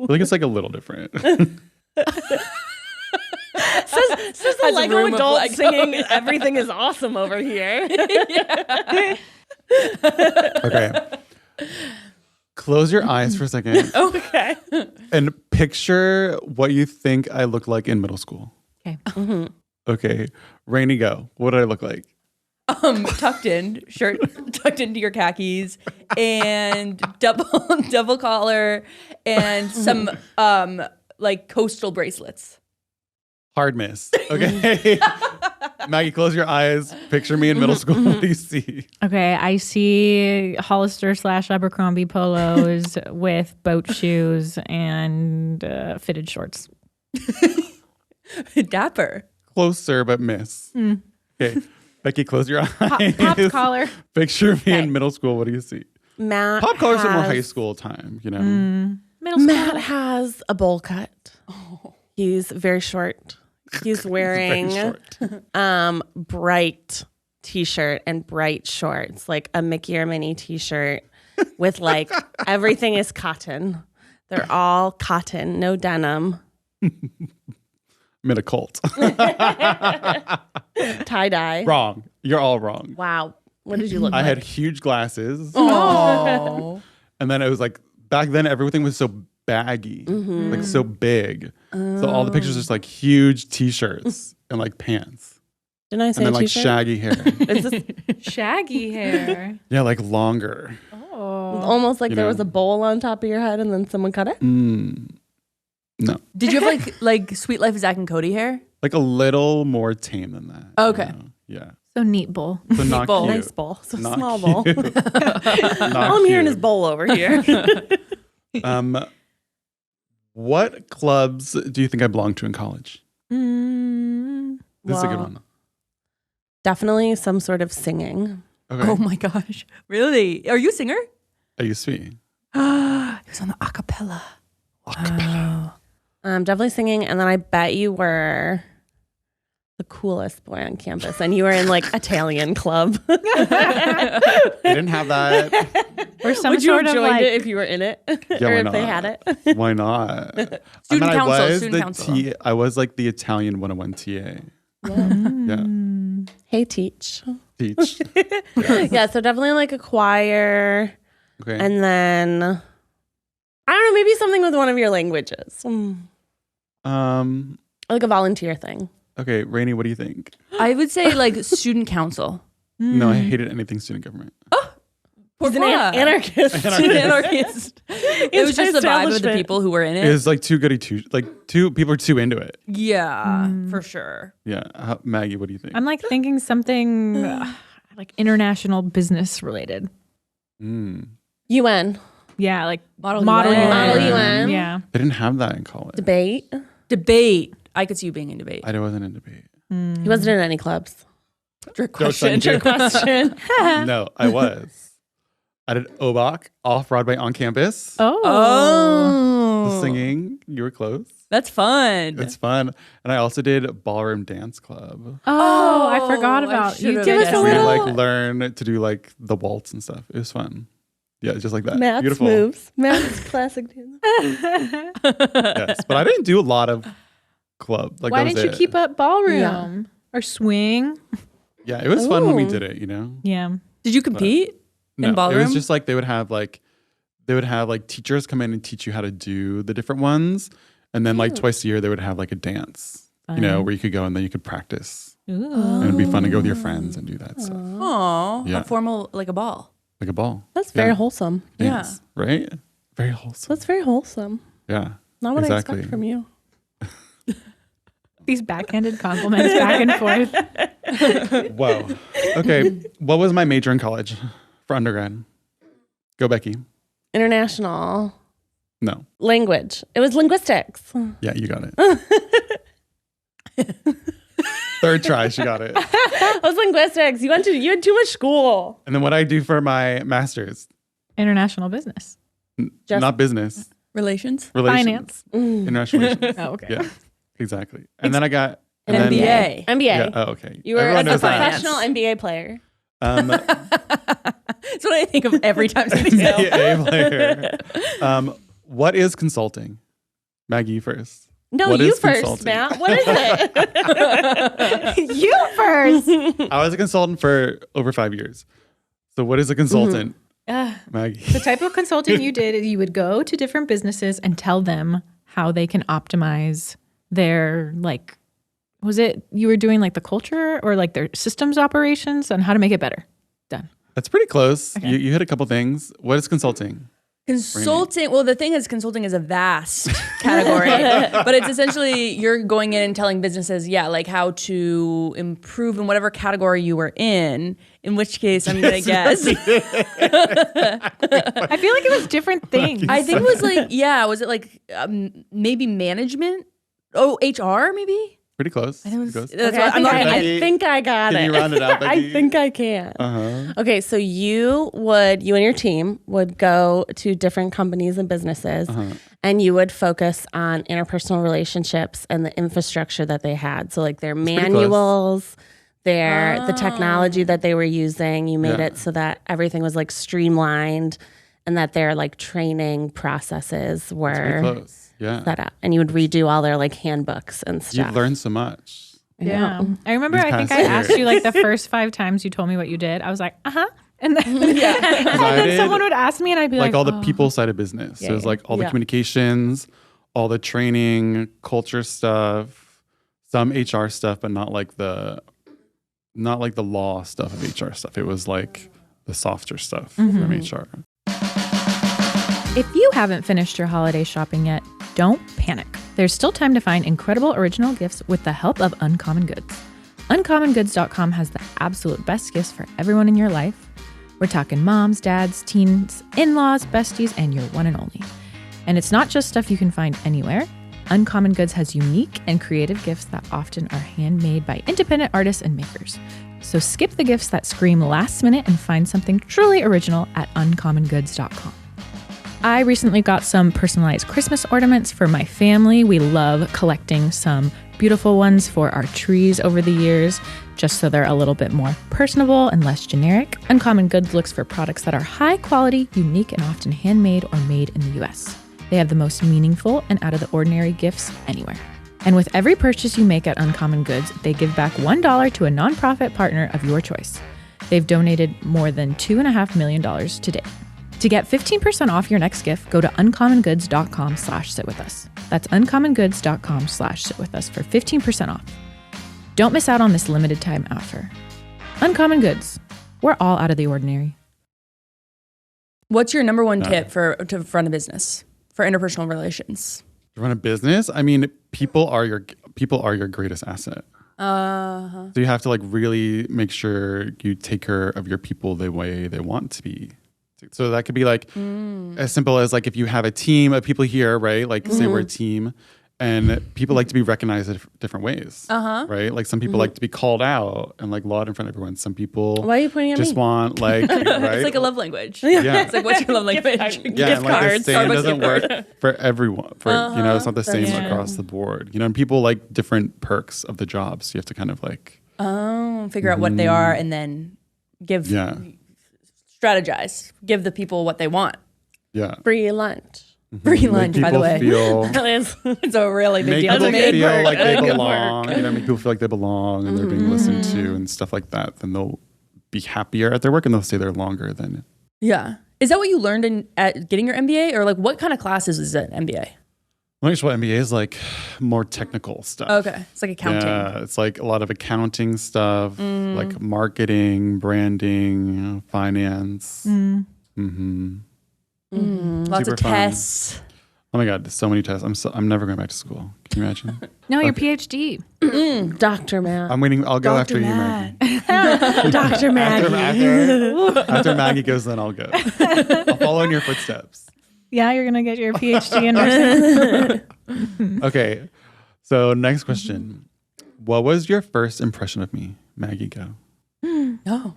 think it's like a little different. says the Has a Lego room of adult Legos. singing everything is awesome over here. Okay. Close your eyes for a second Okay. and picture what you think I look like in middle school. Okay. Okay. Rainie, go. What did I look like? Tucked in, shirt tucked into your khakis, and double collar, and some like coastal bracelets. Hard miss. Okay. Maggie, close your eyes. Picture me in middle school. What do you see? Okay, I see Hollister / Abercrombie polos with boat shoes and fitted shorts. Dapper. Closer, but miss. Okay. Becky, close your eyes. Pop's collar. Picture me in middle school. What do you see? Matt Pop colors are more has- high school time, you know? Middle school. Matt has a bowl cut. He's very short. He's Very wearing short. bright t-shirt and bright shorts, like a Mickey or Minnie t-shirt with like everything is cotton. They're all cotton, no denim. I'm in a cult. Tie-dye. Wrong. You're all wrong. Wow. What did you look I like? had huge glasses. Oh. And then it was like, back then everything was so baggy, like so big. So all the pictures are just like huge t-shirts and like pants. Didn't I say And then like two-face? shaggy hair. Is this Shaggy hair. Yeah, like longer. Oh. almost like You there know. was a bowl on top of your head and then someone cut it? No. Did you have like Sweet Life of Zach and Cody hair? Like a little more tame than that. Okay. You know? Yeah. So neat bowl. So not bowl. cute. Nice bowl. So Not small bowl. cute. Not All I'm hearing is cute. bowl over here. What clubs do you think I belonged to in college? Mm. This is a good Well, one. Definitely some sort of singing. Okay. Oh my gosh. Really? Are you a singer? I used to be. He was on the acapella. Definitely singing. And then I bet you were the coolest boy on campus and you were in like Italian club. I didn't have that. Or some Would you sort have of joined like, it if you were in it? Yeah, or why if they not? had it? Why not? Student I council, was student the council. I was like the Italian 101 TA. Yeah. Hey, teach. Teach. Yeah, so definitely like a choir. Okay. And then, I don't know, maybe something with one of your languages. Like a volunteer thing. Okay, Rainie, what do you think? I would say like student council. No, I hated anything student government. He's an Pourquoi? anarchist. Anarchist. It was just the vibe of the Establishment. people who were in It it. was like too goody two. Like people are too into it. Yeah, for sure. Yeah. Maggie, what do you think? I'm like thinking something like international business related. UN. Yeah, like Model model UN. Model UN. Yeah. I didn't have that in college. Debate. Debate. I could see you being in debate. I wasn't in debate. He wasn't in any clubs. Trick question. question. Question. No, I was. I did OBOC off Broadway on campus. Oh. Oh, Singing. You were close. that's fun. It's fun. And I also did ballroom dance club. Oh, I forgot I about you. should've Give us guessed a We little. like learn to do like the waltz and stuff. It was fun. Yeah, just like that. Math's Beautiful. moves. Math's classic. Yes, but I didn't do a lot of club. Like Why that was didn't you it. keep up ballroom Yeah. or swing? Yeah, it was fun when we Ooh. did it. You know. Yeah. Did you compete No, in ballroom? it was just like they would have like teachers come in and teach you how to do the different ones, and then like twice a year they would have like a dance, you know, where you could go and then you could practice, Ooh. and it'd be fun to go with your friends and do that stuff, Oh, Yeah. a formal like a ball. like a ball. That's very Yeah. wholesome. Dance, right? Very wholesome. That's very wholesome. Yeah, Not what I exactly. expect from you. These backhanded compliments back and forth. Whoa. Okay, what was my major in college for undergrad? Go Becky. International No. language. It was linguistics. Yeah, you got it. Third try, she got it. It was linguistics. You had too much school. And then what I do for my master's, International business. Just- not business, Relations. relations, Finance. international relations. Oh, okay. Yeah, exactly. And then I got An and then- MBA. MBA. Yeah. Oh, okay. You were Everyone a knows that. professional NBA player. That's what I think of every time somebody says. A player. What is consulting? Maggie, you first. No, What you is first, consulting? Matt. What is it? You first. I was a consultant for over 5 years. So what is a consultant, The Maggie? type of consulting you did is you would go to different businesses and tell them how they can optimize their like, was it you were doing like the culture or like their systems operations and how to make it better? Done. That's pretty close. Okay. You hit a couple things. What is consulting? Consulting. Well, the thing is, consulting is a vast category, but it's essentially you're going in and telling businesses, yeah, like how to improve in whatever category you were in. In which case, I'm gonna guess. I feel like it was different things. I think it was like, yeah, was it like maybe management? Oh, HR maybe. Pretty close. I think it was, Pretty that's Okay, what I'm not gonna I get. think I got Can it. you round it out, I Becky? think I can. Uh-huh. Okay, so you and your team would go to different companies and businesses and you would focus on interpersonal relationships and the infrastructure that they had. So like their pretty close. manuals, the technology that they were using, you made Yeah. it so that everything was like streamlined and that their like training processes Pretty were close. Yeah. set up. And you would redo all their like handbooks and stuff. You've learned so much. Yeah. I remember These I think past I asked years. you like the first 5 times you told me what you did. I was like, uh-huh. And then, and I then did, someone would ask me and I'd be like, like all the oh. people side of business. So it was yeah. like all the Yeah. communications, all the training, culture stuff, some HR stuff, but not like the Not like the law stuff of HR stuff. It was like the softer stuff from HR. If you haven't finished your holiday shopping yet, don't panic. There's still time to find incredible original gifts with the help of Uncommon Goods. UncommonGoods.com has the absolute best gifts for everyone in your life. We're talking moms, dads, teens, in-laws, besties, and your one and only. And it's not just stuff you can find anywhere. Uncommon Goods has unique and creative gifts that often are handmade by independent artists and makers. So skip the gifts that scream last minute and find something truly original at uncommongoods.com. I recently got some personalized Christmas ornaments for my family. We love collecting some beautiful ones for our trees over the years, just so they're a little bit more personable and less generic. Uncommon Goods looks for products that are high quality, unique, and often handmade or made in the US. They have the most meaningful and out of the ordinary gifts anywhere. And with every purchase you make at Uncommon Goods, they give back $1 to a nonprofit partner of your choice. They've donated more than $2.5 million to date. To get 15% off your next gift, go to uncommongoods.com/sitwithus. That's uncommongoods.com/sitwithus for 15% off. Don't miss out on this limited time offer. Uncommon Goods. We're all out of the ordinary. What's your number one tip to run a business, for interpersonal relations? To run a business, I mean, people are your greatest asset. So you have to like really make sure you take care of your people the way they want to be. So that could be like as simple as like if you have a team of people here, right? Like say we're a team, and people like to be recognized in different ways, right? Like some people like to be called out and like laud in front of everyone. Some people Why are you pointing at just me? want like, right? It's like a love language. Yeah. It's like, what's your love language? Yeah, Gift and like cards. the same Starbucks doesn't gift work for everyone. It's not the same that's across the board. And people like different perks of the job. So you have to kind of like Figure out what they are and then strategize. Give the people what they want. Yeah. Free lunch. Free lunch, by the way. It's a really big Make deal. people That's a big feel perk. like they Good belong. Make people feel like they belong and they're being listened to and stuff like that. Then they'll be happier at their work and they'll stay there longer than. Yeah. Is that what you learned at getting your MBA, or like what kind of classes is it MBA? Well, actually, what MBA is like more technical stuff. Okay, it's like accounting. Yeah, it's like a lot of accounting stuff, like marketing, branding, finance. Lots Super of fun. tests. Oh my God, so many tests. I'm never going back to school. Can you imagine? No, your PhD. Dr. Matt. I'm waiting. I'll go after you, Matt. Maggie. Dr. Maggie. After Maggie goes, then I'll go. I'll follow in your footsteps. Yeah, you're going to get your PhD in nursing. Okay, so next question. What was your first impression of me? Maggie, go. Oh.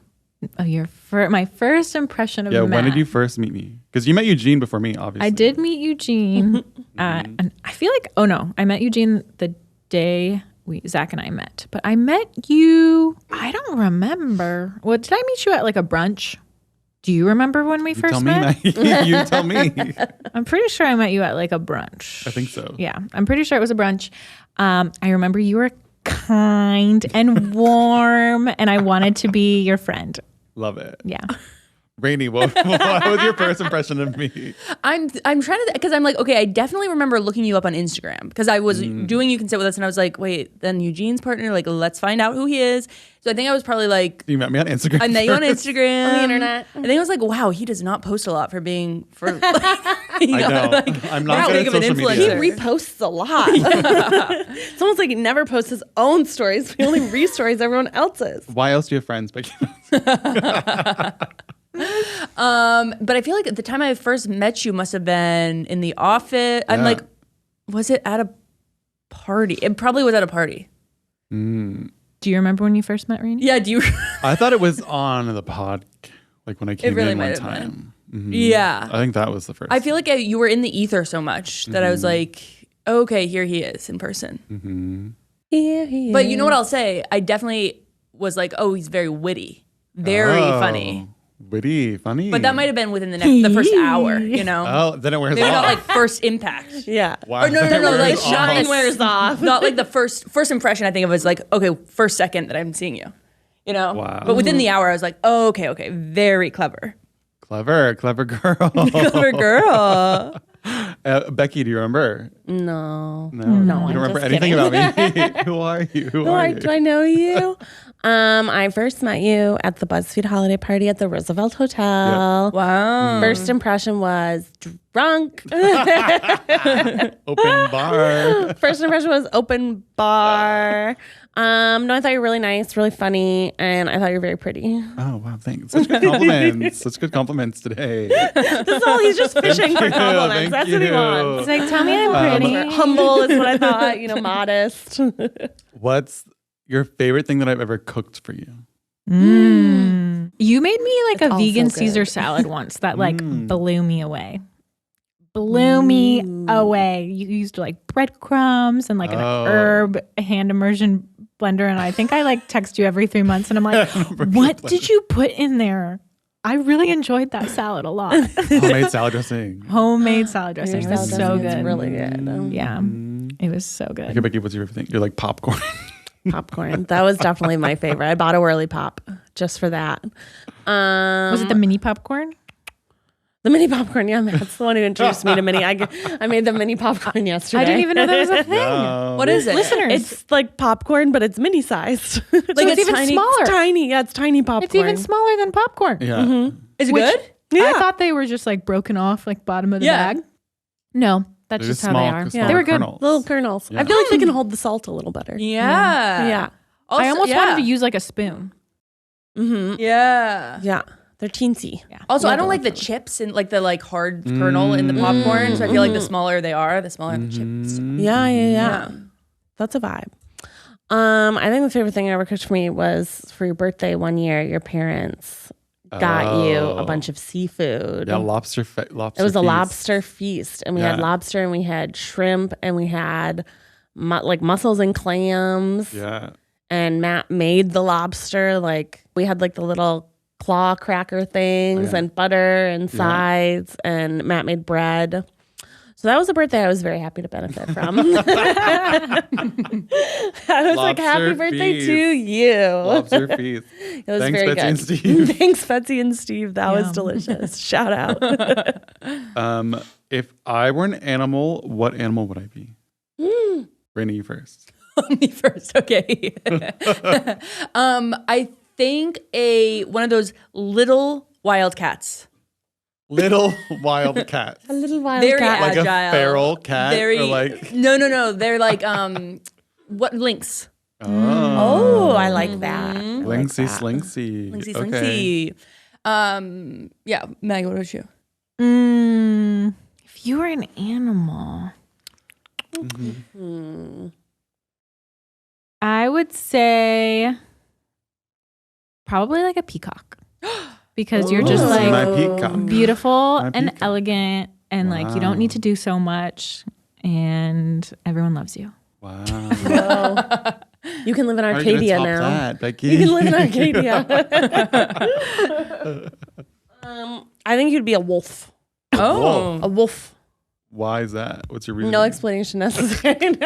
Oh, my first impression of Matt. When did you first meet me? Because you met Eugene before me, obviously. I did meet Eugene. And I feel like, I met Eugene the day Zach and I met. But I met you, I don't remember. Well, did I meet you at like a brunch? Do you remember when we first met? You tell me. I'm pretty sure I met you at like a brunch. I think so. Yeah, I'm pretty sure it was a brunch. I remember you were kind and warm, and I wanted to be your friend. Love it. Yeah. Rainie, what was your first impression of me? I'm trying to, because I'm like, okay, I definitely remember looking you up on Instagram because I was doing You Can Sit With Us and I was like, wait, then Eugene's partner, like, let's find out who he is. So I think I was probably like, You met me on Instagram. I met you on Instagram. On the internet. I think I was like, wow, he does not post a lot for being, I I know. I'm not good big at of an social influencer. He media. reposts a lot. It's almost like he never posts his own stories. He only re-stories everyone else's. Why else do you have friends, Becky? but I feel like at the time I first met you must have been in the office. I'm like, was it at a party? It probably was at a party. Do you remember when you first met Rainie? Yeah, do you? I thought it was on the pod, like when I came really in one might have time. Yeah. I think that was the first. I feel like you were in the ether so much that I was like, okay, here he is in person. Here he But you know what I'll say? I definitely was like, oh, he's very witty, very funny. Witty, funny. But that might have been within the first hour, you know? Oh, then it wears Maybe off. not like first impact. Yeah. Wow. Or no, Then it like wears off. shine wears off. Not like the first impression I think of was like, okay, first second that I'm seeing you, you know? Wow. But within the hour, I was like, oh, okay, very clever. Clever girl. Clever girl. Becky, do you remember? No. No, No, you I'm don't remember just anything kidding. about me. Who are you? Who are you? Do I know you? I first met you at the BuzzFeed holiday party at the Roosevelt Hotel. Wow. First impression was drunk. Open bar. First impression was open bar. No, I thought you were really nice, really funny, and I thought you were very pretty. Oh wow, thanks. Such good compliments. Such good compliments today. That's all. He's just fishing for compliments. Thank That's what he you. wants. It's like, tell me I'm pretty. Humble is what I thought. Modest. What's your favorite thing that I've ever cooked for you? You made me like a also vegan good. Caesar salad once that like blew me away. Blew me away. You used like breadcrumbs and like an herb hand immersion blender, and I think I like text you every 3 months, and I'm like, what did you put in there? I really enjoyed that salad a lot. Homemade salad dressing. Homemade salad dressing. It was so It's good. really good. Yeah, it was so good. Okay, Becky, what's your favorite thing? You're like popcorn. Popcorn. That was definitely my favorite. I bought a whirly pop just for that. Was it the mini popcorn? The mini popcorn, yeah, Matt's the one who introduced me to mini. I made the mini popcorn yesterday. I didn't even know that was a thing. What is it? Listeners, It's like popcorn, but it's mini sized. it's even tiny, smaller. It's tiny. Yeah, it's tiny popcorn. it's even smaller than popcorn. Yeah. Is it Which- good? Yeah. I thought they were just like broken off, like bottom of the Yeah. bag. No, that's They're just how small, they are. small They were good. kernels. Little kernels. Yeah. I feel like they can hold the salt a little better. Yeah. Yeah. Also, I almost wanted to use like a spoon. Mm-hmm. Yeah. Yeah. They're teensy. Yeah. Also, I don't Love like the chips and like the hard kernel in the popcorn. So I feel like the smaller they are, the smaller the chips. Yeah. That's a vibe. I think the favorite thing I ever cooked for me was for your birthday one year, your parents got you a bunch of seafood. Yeah, lobster. Lobster. It was a feast. lobster feast, and we had Yeah. lobster, and we had shrimp, and we had like mussels and clams. Yeah. And Matt made the lobster. Like we had like the little claw cracker things and butter and sides, and Matt made bread. So that was a birthday I was very happy to benefit from. I was like, happy Lobster birthday feast. to you. Lobster feast. It was Thanks, very Betsy good. and Steve. Thanks, Betsy and Steve. That was Yum. delicious. Shout out. If I were an animal, what animal would I be? Rainie, you first. Me first, okay. I think one of those little wild cats. Little wild cat. A little wild Very cat. Like a agile. feral cat? Very Or like. no. They're like what lynx? Oh, I like that. I like Linksy that. Lynxy slinksy. Okay. slinksy. Yeah, Maggie, what about you? If you were an animal, I would say probably like a peacock. Because you're just Ooh. like My peacock. beautiful My and peacock. elegant, and like you don't need to do so much, and everyone loves you. Wow. Whoa. You can live in How are you gonna Arcadia top now. that, Becky? You can live in Arcadia. I think you'd be a wolf. Oh, A wolf. Why is that? What's your reason? No explanation necessary.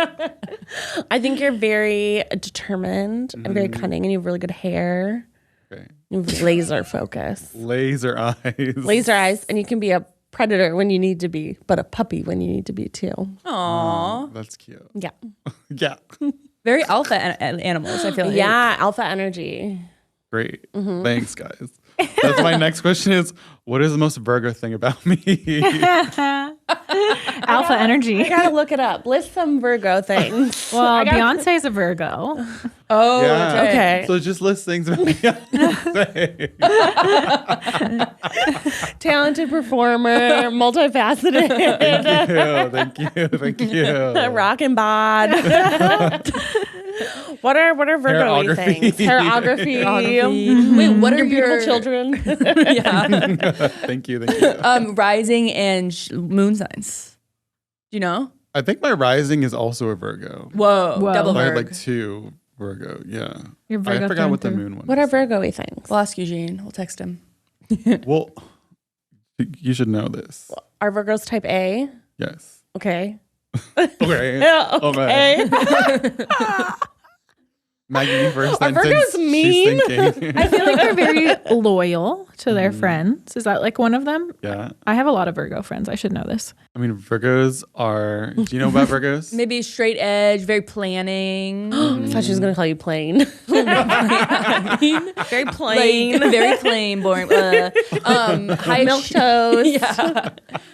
I think you're very determined and very cunning, and you have really good hair. Okay. You have laser focus, Laser eyes. laser eyes, and you can be a predator when you need to be, but a puppy when you need to be too. aw, That's cute. Yeah. Yeah. very alpha animals. I feel like. Yeah, alpha energy. Great. Thanks, guys. That's my next question is, what is the most Virgo thing about me? Alpha energy. I gotta look it up. List some Virgo things. Well, Beyonce is a Virgo. Oh, Yeah. okay. Okay. So just list things about Beyonce. Talented performer, multifaceted, Thank you. rockin' bod. What are Virgo Hairography. things? Hairography. Wait, what are Your beautiful your children? Yeah. Thank you. Rising and moon signs. Do you know? I think my rising is also a Virgo. Whoa. Double So I have Virg. like two Virgo. Yeah. You're Virgo I through forgot and what the through. moon one What is. are Virgo-y things? We'll ask Eugene. We'll text him. Well, you should know this. Are Virgos type A? Yes. Okay. Okay. Yeah, Oh, man. okay. Maggie, you first. Are then, Virgos since mean? She's thinking. I feel like they're very loyal to their friends. Is that like one of them? Yeah. I have a lot of Virgo friends. I should know this. I mean, Virgos are. Do you know about Virgos? Maybe straight edge, very planning. I thought she was going to call you plain. Very plain. Like, very plain, boring. High Milk toast. Yeah.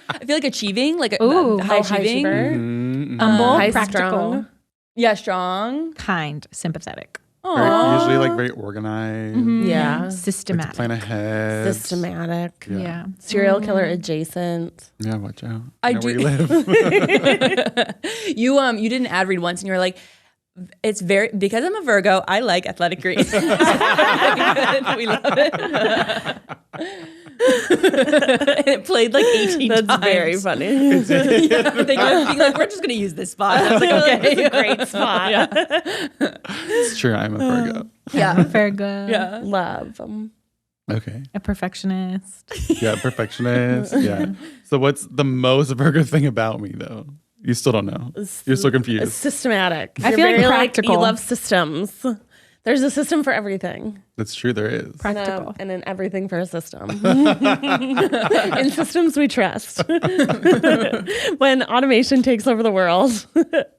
I feel like achieving, like Ooh, high high achieving. achiever. Humble, High practical, strung. Yeah, strong. kind, sympathetic, Usually like very organized. Yeah. Like to systematic. plan ahead. Systematic. Yeah. Serial killer adjacent. Yeah, watch out. I know where do- you live. You did an ad read once and you were like, it's very, because I'm a Virgo, I like athletic greens. We love it. And it played like 18 That's times. very funny. Yeah, they kept being like, we're just going to use this spot. I was like, okay. It's a great spot. It's true. I'm a Virgo. Yeah. Virgo. Yeah. Love. Okay. A perfectionist. Yeah, perfectionist. Yeah. So what's the most Virgo thing about me though? You still don't know. You're so confused. Systematic. I You're feel like very, practical. you love systems. There's a system for everything. That's true. There is. Practical. And in everything for a system. In systems we trust. When automation takes over the world,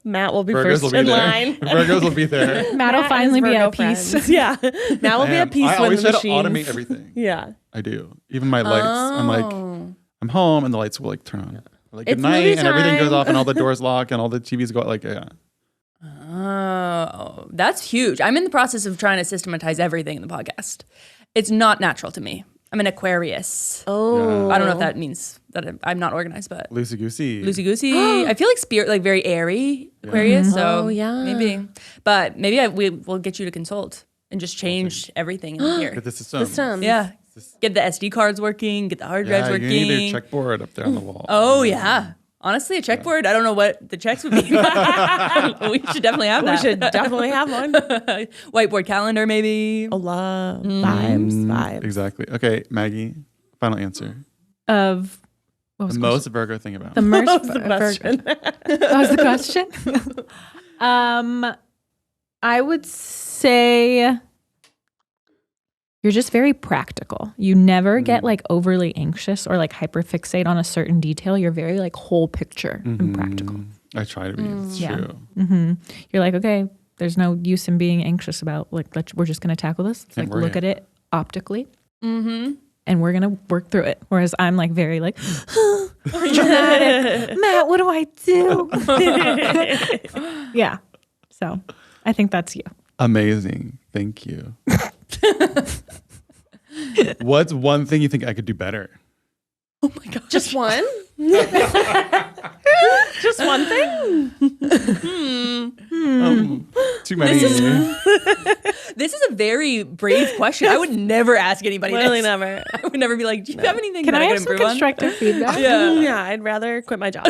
Matt will be Virgos first will be in there. line. Virgos will be there. Matt will Matt finally and be Virgo at peace. friends. Yeah. Matt will be at peace I when always the try to machines. automate everything. Yeah. I do. Even my lights. I'm like, I'm home and the lights will like turn on. Like good It's night, movie and everything goes time. off, and all the doors lock, and all the TVs go out. Like, yeah. Oh, that's huge. I'm in the process of trying to systematize everything in the podcast. It's not natural to me. I'm an Aquarius. Oh. I don't know if that means that I'm not organized, but Loosey goosey. loosey goosey. I feel like spirit, like very airy Aquarius. So Oh, yeah. maybe, but maybe we'll get you to consult and just change everything in here. Get the system. Systems. Yeah, get the SD cards working, get the hard drives Yeah, working. you need a checkboard up there on the wall. Oh yeah. Honestly, a checkboard. I don't know what the checks would be. We should definitely have We that. should definitely have one. Whiteboard calendar, maybe. Oh, love. Vibes. Exactly. Okay, Maggie. Final answer. Of what was The most Virgo thing about the me. merch. What was the question? That was the question. I would say you're just very practical. You never get like overly anxious or like hyperfixate on a certain detail. You're very like whole picture and practical. I try to be. It's Yeah. true. You're like, okay, there's no use in being anxious about like we're just gonna tackle this. It's Can't like worry. look at it optically. And we're gonna work through it. Whereas I'm like very like dramatic. Matt, what do I do? Yeah. So I think that's you. Amazing. Thank you. What's one thing you think I could do better? Oh my gosh. Just one? Just one thing? Too many. This is a very brave question. I would never ask anybody Literally this. never. I would never be like, do you have anything Can that I I have could some improve on? constructive feedback? Yeah, I'd rather quit my job.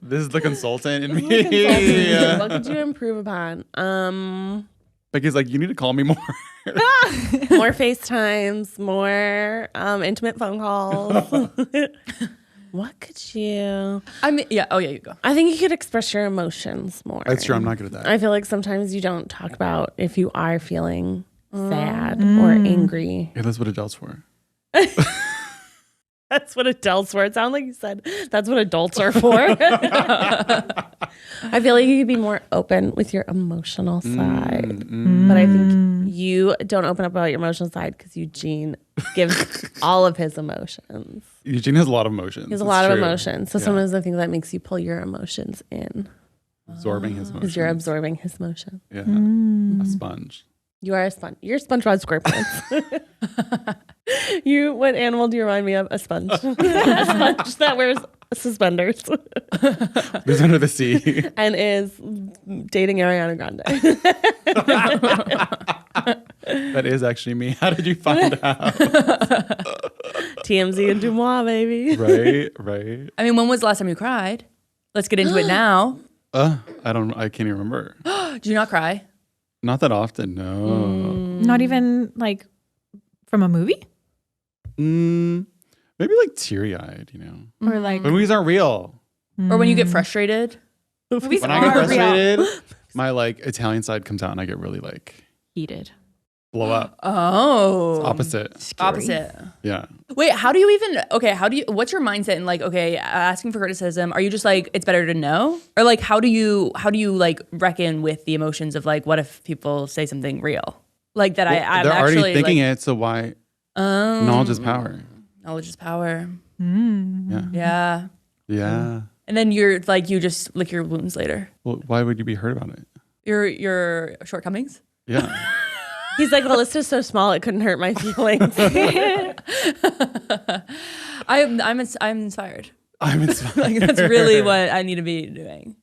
This is the consultant in me. What could you improve upon? Becky's like, you need to call me more. More FaceTimes, more intimate phone calls. What could you? I mean, yeah. Oh yeah, you go. I think you could express your emotions more. That's true. I'm not good at that. I feel like sometimes you don't talk about if you are feeling sad or angry. Yeah, that's what adults for. That's what adults for. It sounded like you said that's what adults are for. I feel like you could be more open with your emotional side. But I think you don't open up about your emotional side because Eugene gives all of his emotions. Eugene has a lot of emotions. He has a It's lot of true. emotions. So Yeah. sometimes I think that makes you pull your emotions in Absorbing his emotions. because you're absorbing his emotion. Yeah. A sponge. You are a sponge. You're SpongeBob SquarePants. What animal do you remind me of? A sponge. A sponge that wears suspenders Lives under the sea. and is dating Ariana Grande. That is actually me. How did you find out? TMZ and Dumois, baby. Right. I mean, when was the last time you cried? Let's get into it now. I can't even remember. Do you not cry? Not that often, no. Not even like from a movie? Maybe like teary-eyed, you know. Or like But movies aren't real. Or when you get frustrated? movies When I get are real. frustrated, My like Italian side comes out and I get really like Heated. blow up. Oh. It's opposite. Scary. Opposite. Yeah. Wait, what's your mindset in like, okay, asking for criticism? Are you just like, it's better to know? Or like, how do you like reckon with the emotions of like, what if people say something real? Like that I'm they're actually already thinking like, it, so why? Knowledge is power. knowledge is power. Yeah. Yeah. Yeah. And then you're like, you just lick your wounds later. Well, why would you be hurt about it? Your shortcomings? Yeah. He's like, the list is so small, it couldn't hurt my feelings. I'm inspired. I'm inspired. Like that's really what I need to be doing.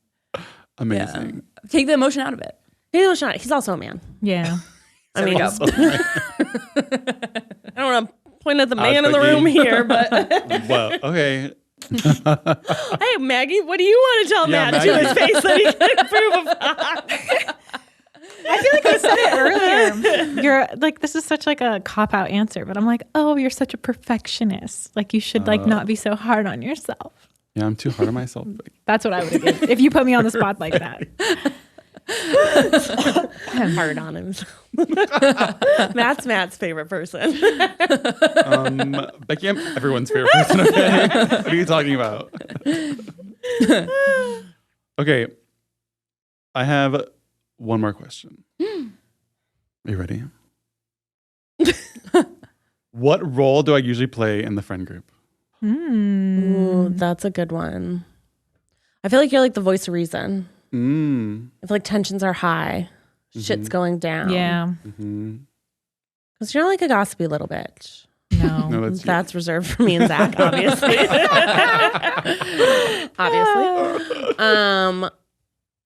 Amazing. Yeah. Take the emotion out of it. He's also a man. Yeah. I mean, There we go. I don't want to point at the I was man in the thinking- room here, but Well, okay. hey, Maggie, what do you want to tell Yeah, Matt to Maggie. his face that he can improve upon? I feel like I said it earlier. You're like, this is such like a cop out answer, but I'm like, oh, you're such a perfectionist. Like you should like not be so hard on yourself. Yeah, I'm too hard on myself. That's what I would have given if you put me on the spot like that. I'm hard on him. Matt's favorite person. Becky, I'm everyone's favorite person. Okay? What are you talking about? Okay. I have one more question. Are you ready? What role do I usually play in the friend group? Ooh, that's a good one. I feel like you're like the voice of reason. I feel like tensions are high. Shit's going down. Yeah. Because you're like a gossipy little bitch. No. That's reserved for me and Zach, obviously.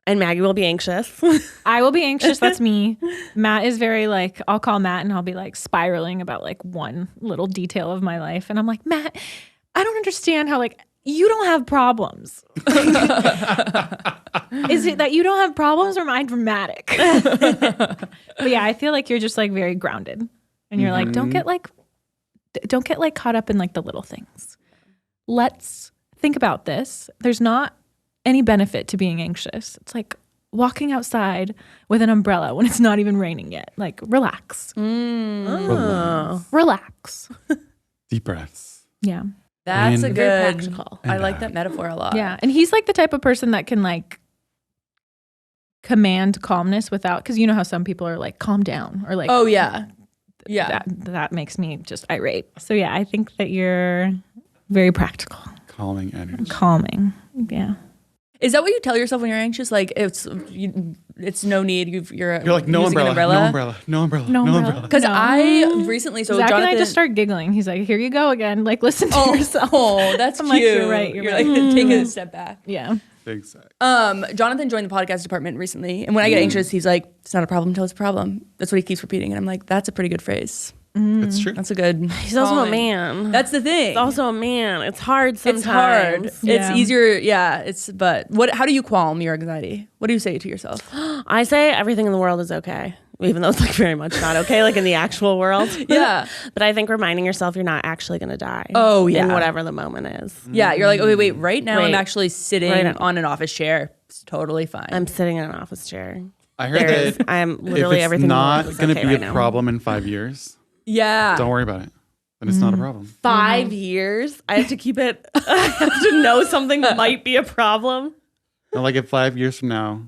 And Maggie will be anxious. I will be anxious. That's me. Matt is very like, I'll call Matt and I'll be like spiraling about like one little detail of my life. And I'm like, Matt, I don't understand how like you don't have problems. Is it that you don't have problems or am I dramatic? But yeah, I feel like you're just like very grounded and you're like, don't get like caught up in like the little things. Let's think about this. There's not any benefit to being anxious. It's like walking outside with an umbrella when it's not even raining yet. Like relax. Relax. Deep breaths. Yeah. That's And- a Very good. practical. I like that metaphor a lot. Yeah. And he's like the type of person that can like command calmness without, because you know how some people are like, calm down or like, Oh yeah. Yeah. that makes me just irate. So yeah, I think that you're very practical, Calming energy. calming. Yeah. Is that what you tell yourself when you're anxious? Like it's no need. You're like, no using an umbrella, no umbrella, no umbrella, No no umbrella. umbrella. Because No. I recently, so Zach Jonathan, and I just start giggling. He's like, here you go again. Like, listen to yourself. Oh, that's I'm cute. like, you're right, you're like right. take a step back. Yeah. Big sec. Jonathan joined the podcast department recently, and when I get anxious, he's like, "It's not a problem till it's a problem." That's what he keeps repeating, and I'm like, "That's a pretty good phrase. It's true. That's a good." He's also a calming. man. That's the thing. He's also a man. It's hard sometimes. It's hard. Yeah. It's easier. Yeah. But how do you calm your anxiety? What do you say to yourself? I say everything in the world is okay. Even though it's like very much not okay, like in the actual world. Yeah. But I think reminding yourself you're not actually going to die. Oh, yeah. In whatever the moment is. Yeah. You're like, okay, wait. Right now, I'm Wait. actually sitting Right now. on an office chair. It's totally fine. I'm sitting in an office chair. I heard that I'm if literally it's everything in the not world is going to okay be right a now. problem in 5 years, yeah. don't worry about it. Then it's not a problem. 5 years? I have to keep it. I have to know something might be a problem. Now, like if 5 years from now,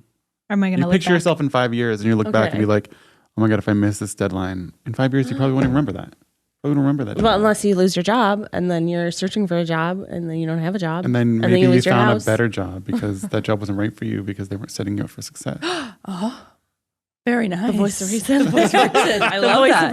Am I going you to picture yourself in 5 years and you look back and Okay. be like, oh my God, if I miss this deadline, in 5 years, you probably won't even remember that. Probably won't remember that. Well, unless you lose your job and then you're searching for a job and then you don't have a job. And then maybe you you lose your found a house. better job because that job wasn't right for you because they weren't setting you up for success. Very nice. The voice of reason. The voice of reason. I The love voice that.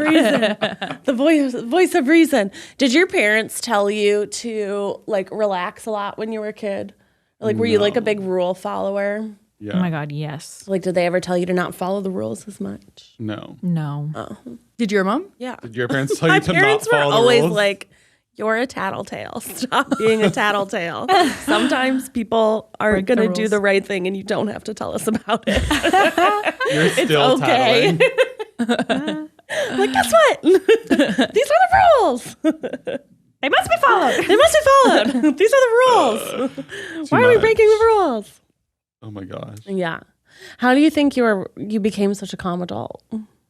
of reason. The voice of reason. Did your parents tell you to like relax a lot when you were a kid? Like were you like a big rule follower? Yeah. Oh my God, yes. Like did they ever tell you to not follow the rules as much? No. No. Did your mom? Yeah. Did your parents tell My you to not parents were follow the always rules? like, you're a tattletale. Stop being a tattletale. Sometimes people are Break the going to do rules. the right thing and you don't have to tell us about it. You're still okay. tattling. Like, guess what? These are the rules. They must be followed. They must be followed. These are the rules. Why are we much. breaking the rules? Oh my gosh. Yeah. How do you think you became such a calm adult?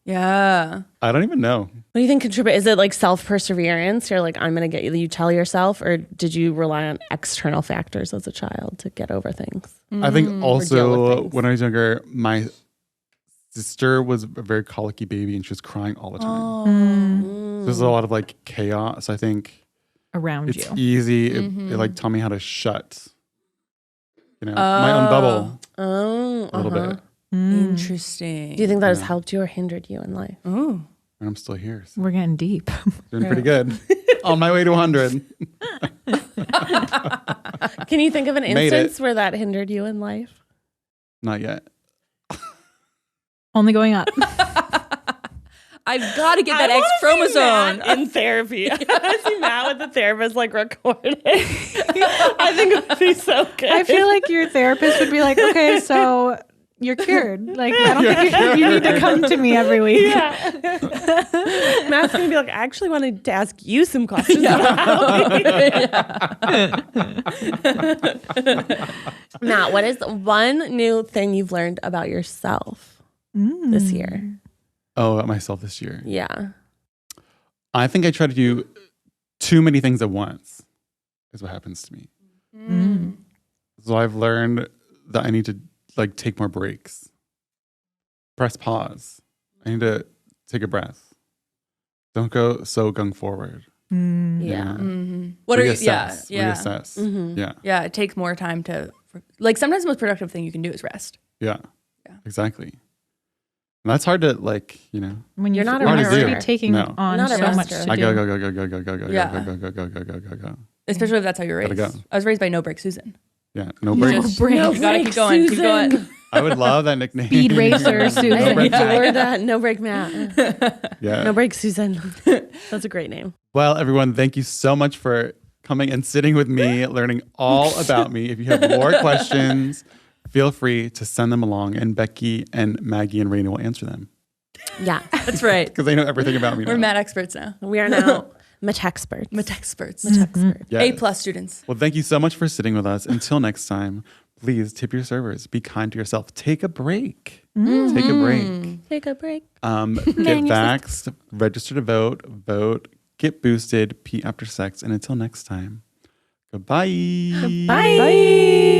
Yeah. I don't even know. What do you think contribute? Is it like self-perseverance? You're like, I'm going to get you tell yourself, or did you rely on external factors as a child to get over things? I think also things. when I was younger, my sister was a very colicky baby and she was crying all the time. So there's a lot of like chaos. I think Around it's you. easy. It like taught me how to shut, my own bubble Oh, a little bit. Interesting. Do you think that has helped you or hindered you in life? Ooh. And I'm still here. So We're getting deep. doing pretty good. On my way to 100. Can you think of an Made instance it. where that hindered you in life? Not yet. Only going up. I've got to get that X chromosome. in therapy. I see Matt with the therapist like recording. I think it would be so good. I feel like your therapist would be like, okay, so you're cured. Like, I don't think you need to come to me every week. Yeah. Matt's going to be like, I actually wanted to ask you some questions. Matt, what is one new thing you've learned about yourself this year? Oh, about myself this year. Yeah. I think I try to do too many things at once is what happens to me. So I've learned that I need to like take more breaks. Press pause. I need to take a breath. Don't go so gung forward. Yeah. What are you? Reassess. Yeah. Reassess. Yeah. Yeah. It takes more time to, like, sometimes the most productive thing you can do is rest. Yeah. Yeah. Exactly. And that's hard to like, When You're not a when rester. you're already taking No. on Not a so much rester. to I do. go. Yeah. Go. Especially if that's how you're raised. Gotta go. I was raised by No Break Susan. Yeah. No breaks. Just, you gotta keep going. Keep going. I would love that nickname. Speed racer, Susan. I No break. adore that. No break, Matt. Yeah. No break, Susan. That's a great name. Well, everyone, thank you so much for coming and sitting with me, learning all about me. If you have more questions, feel free to send them along, and Becky and Maggie and Rainie will answer them Yeah. That's right. because they know everything about me. We're now. Matt experts now. We are now Match experts. Match experts. experts. Yes. A+ students. Well, thank you so much for sitting with us. Until next time, please tip your servers. Be kind to yourself. Take a break. Take a break. Take a break. Get vaxxed. Register to vote. Vote. Get boosted. Pee after sex. And until next time, goodbye. Bye.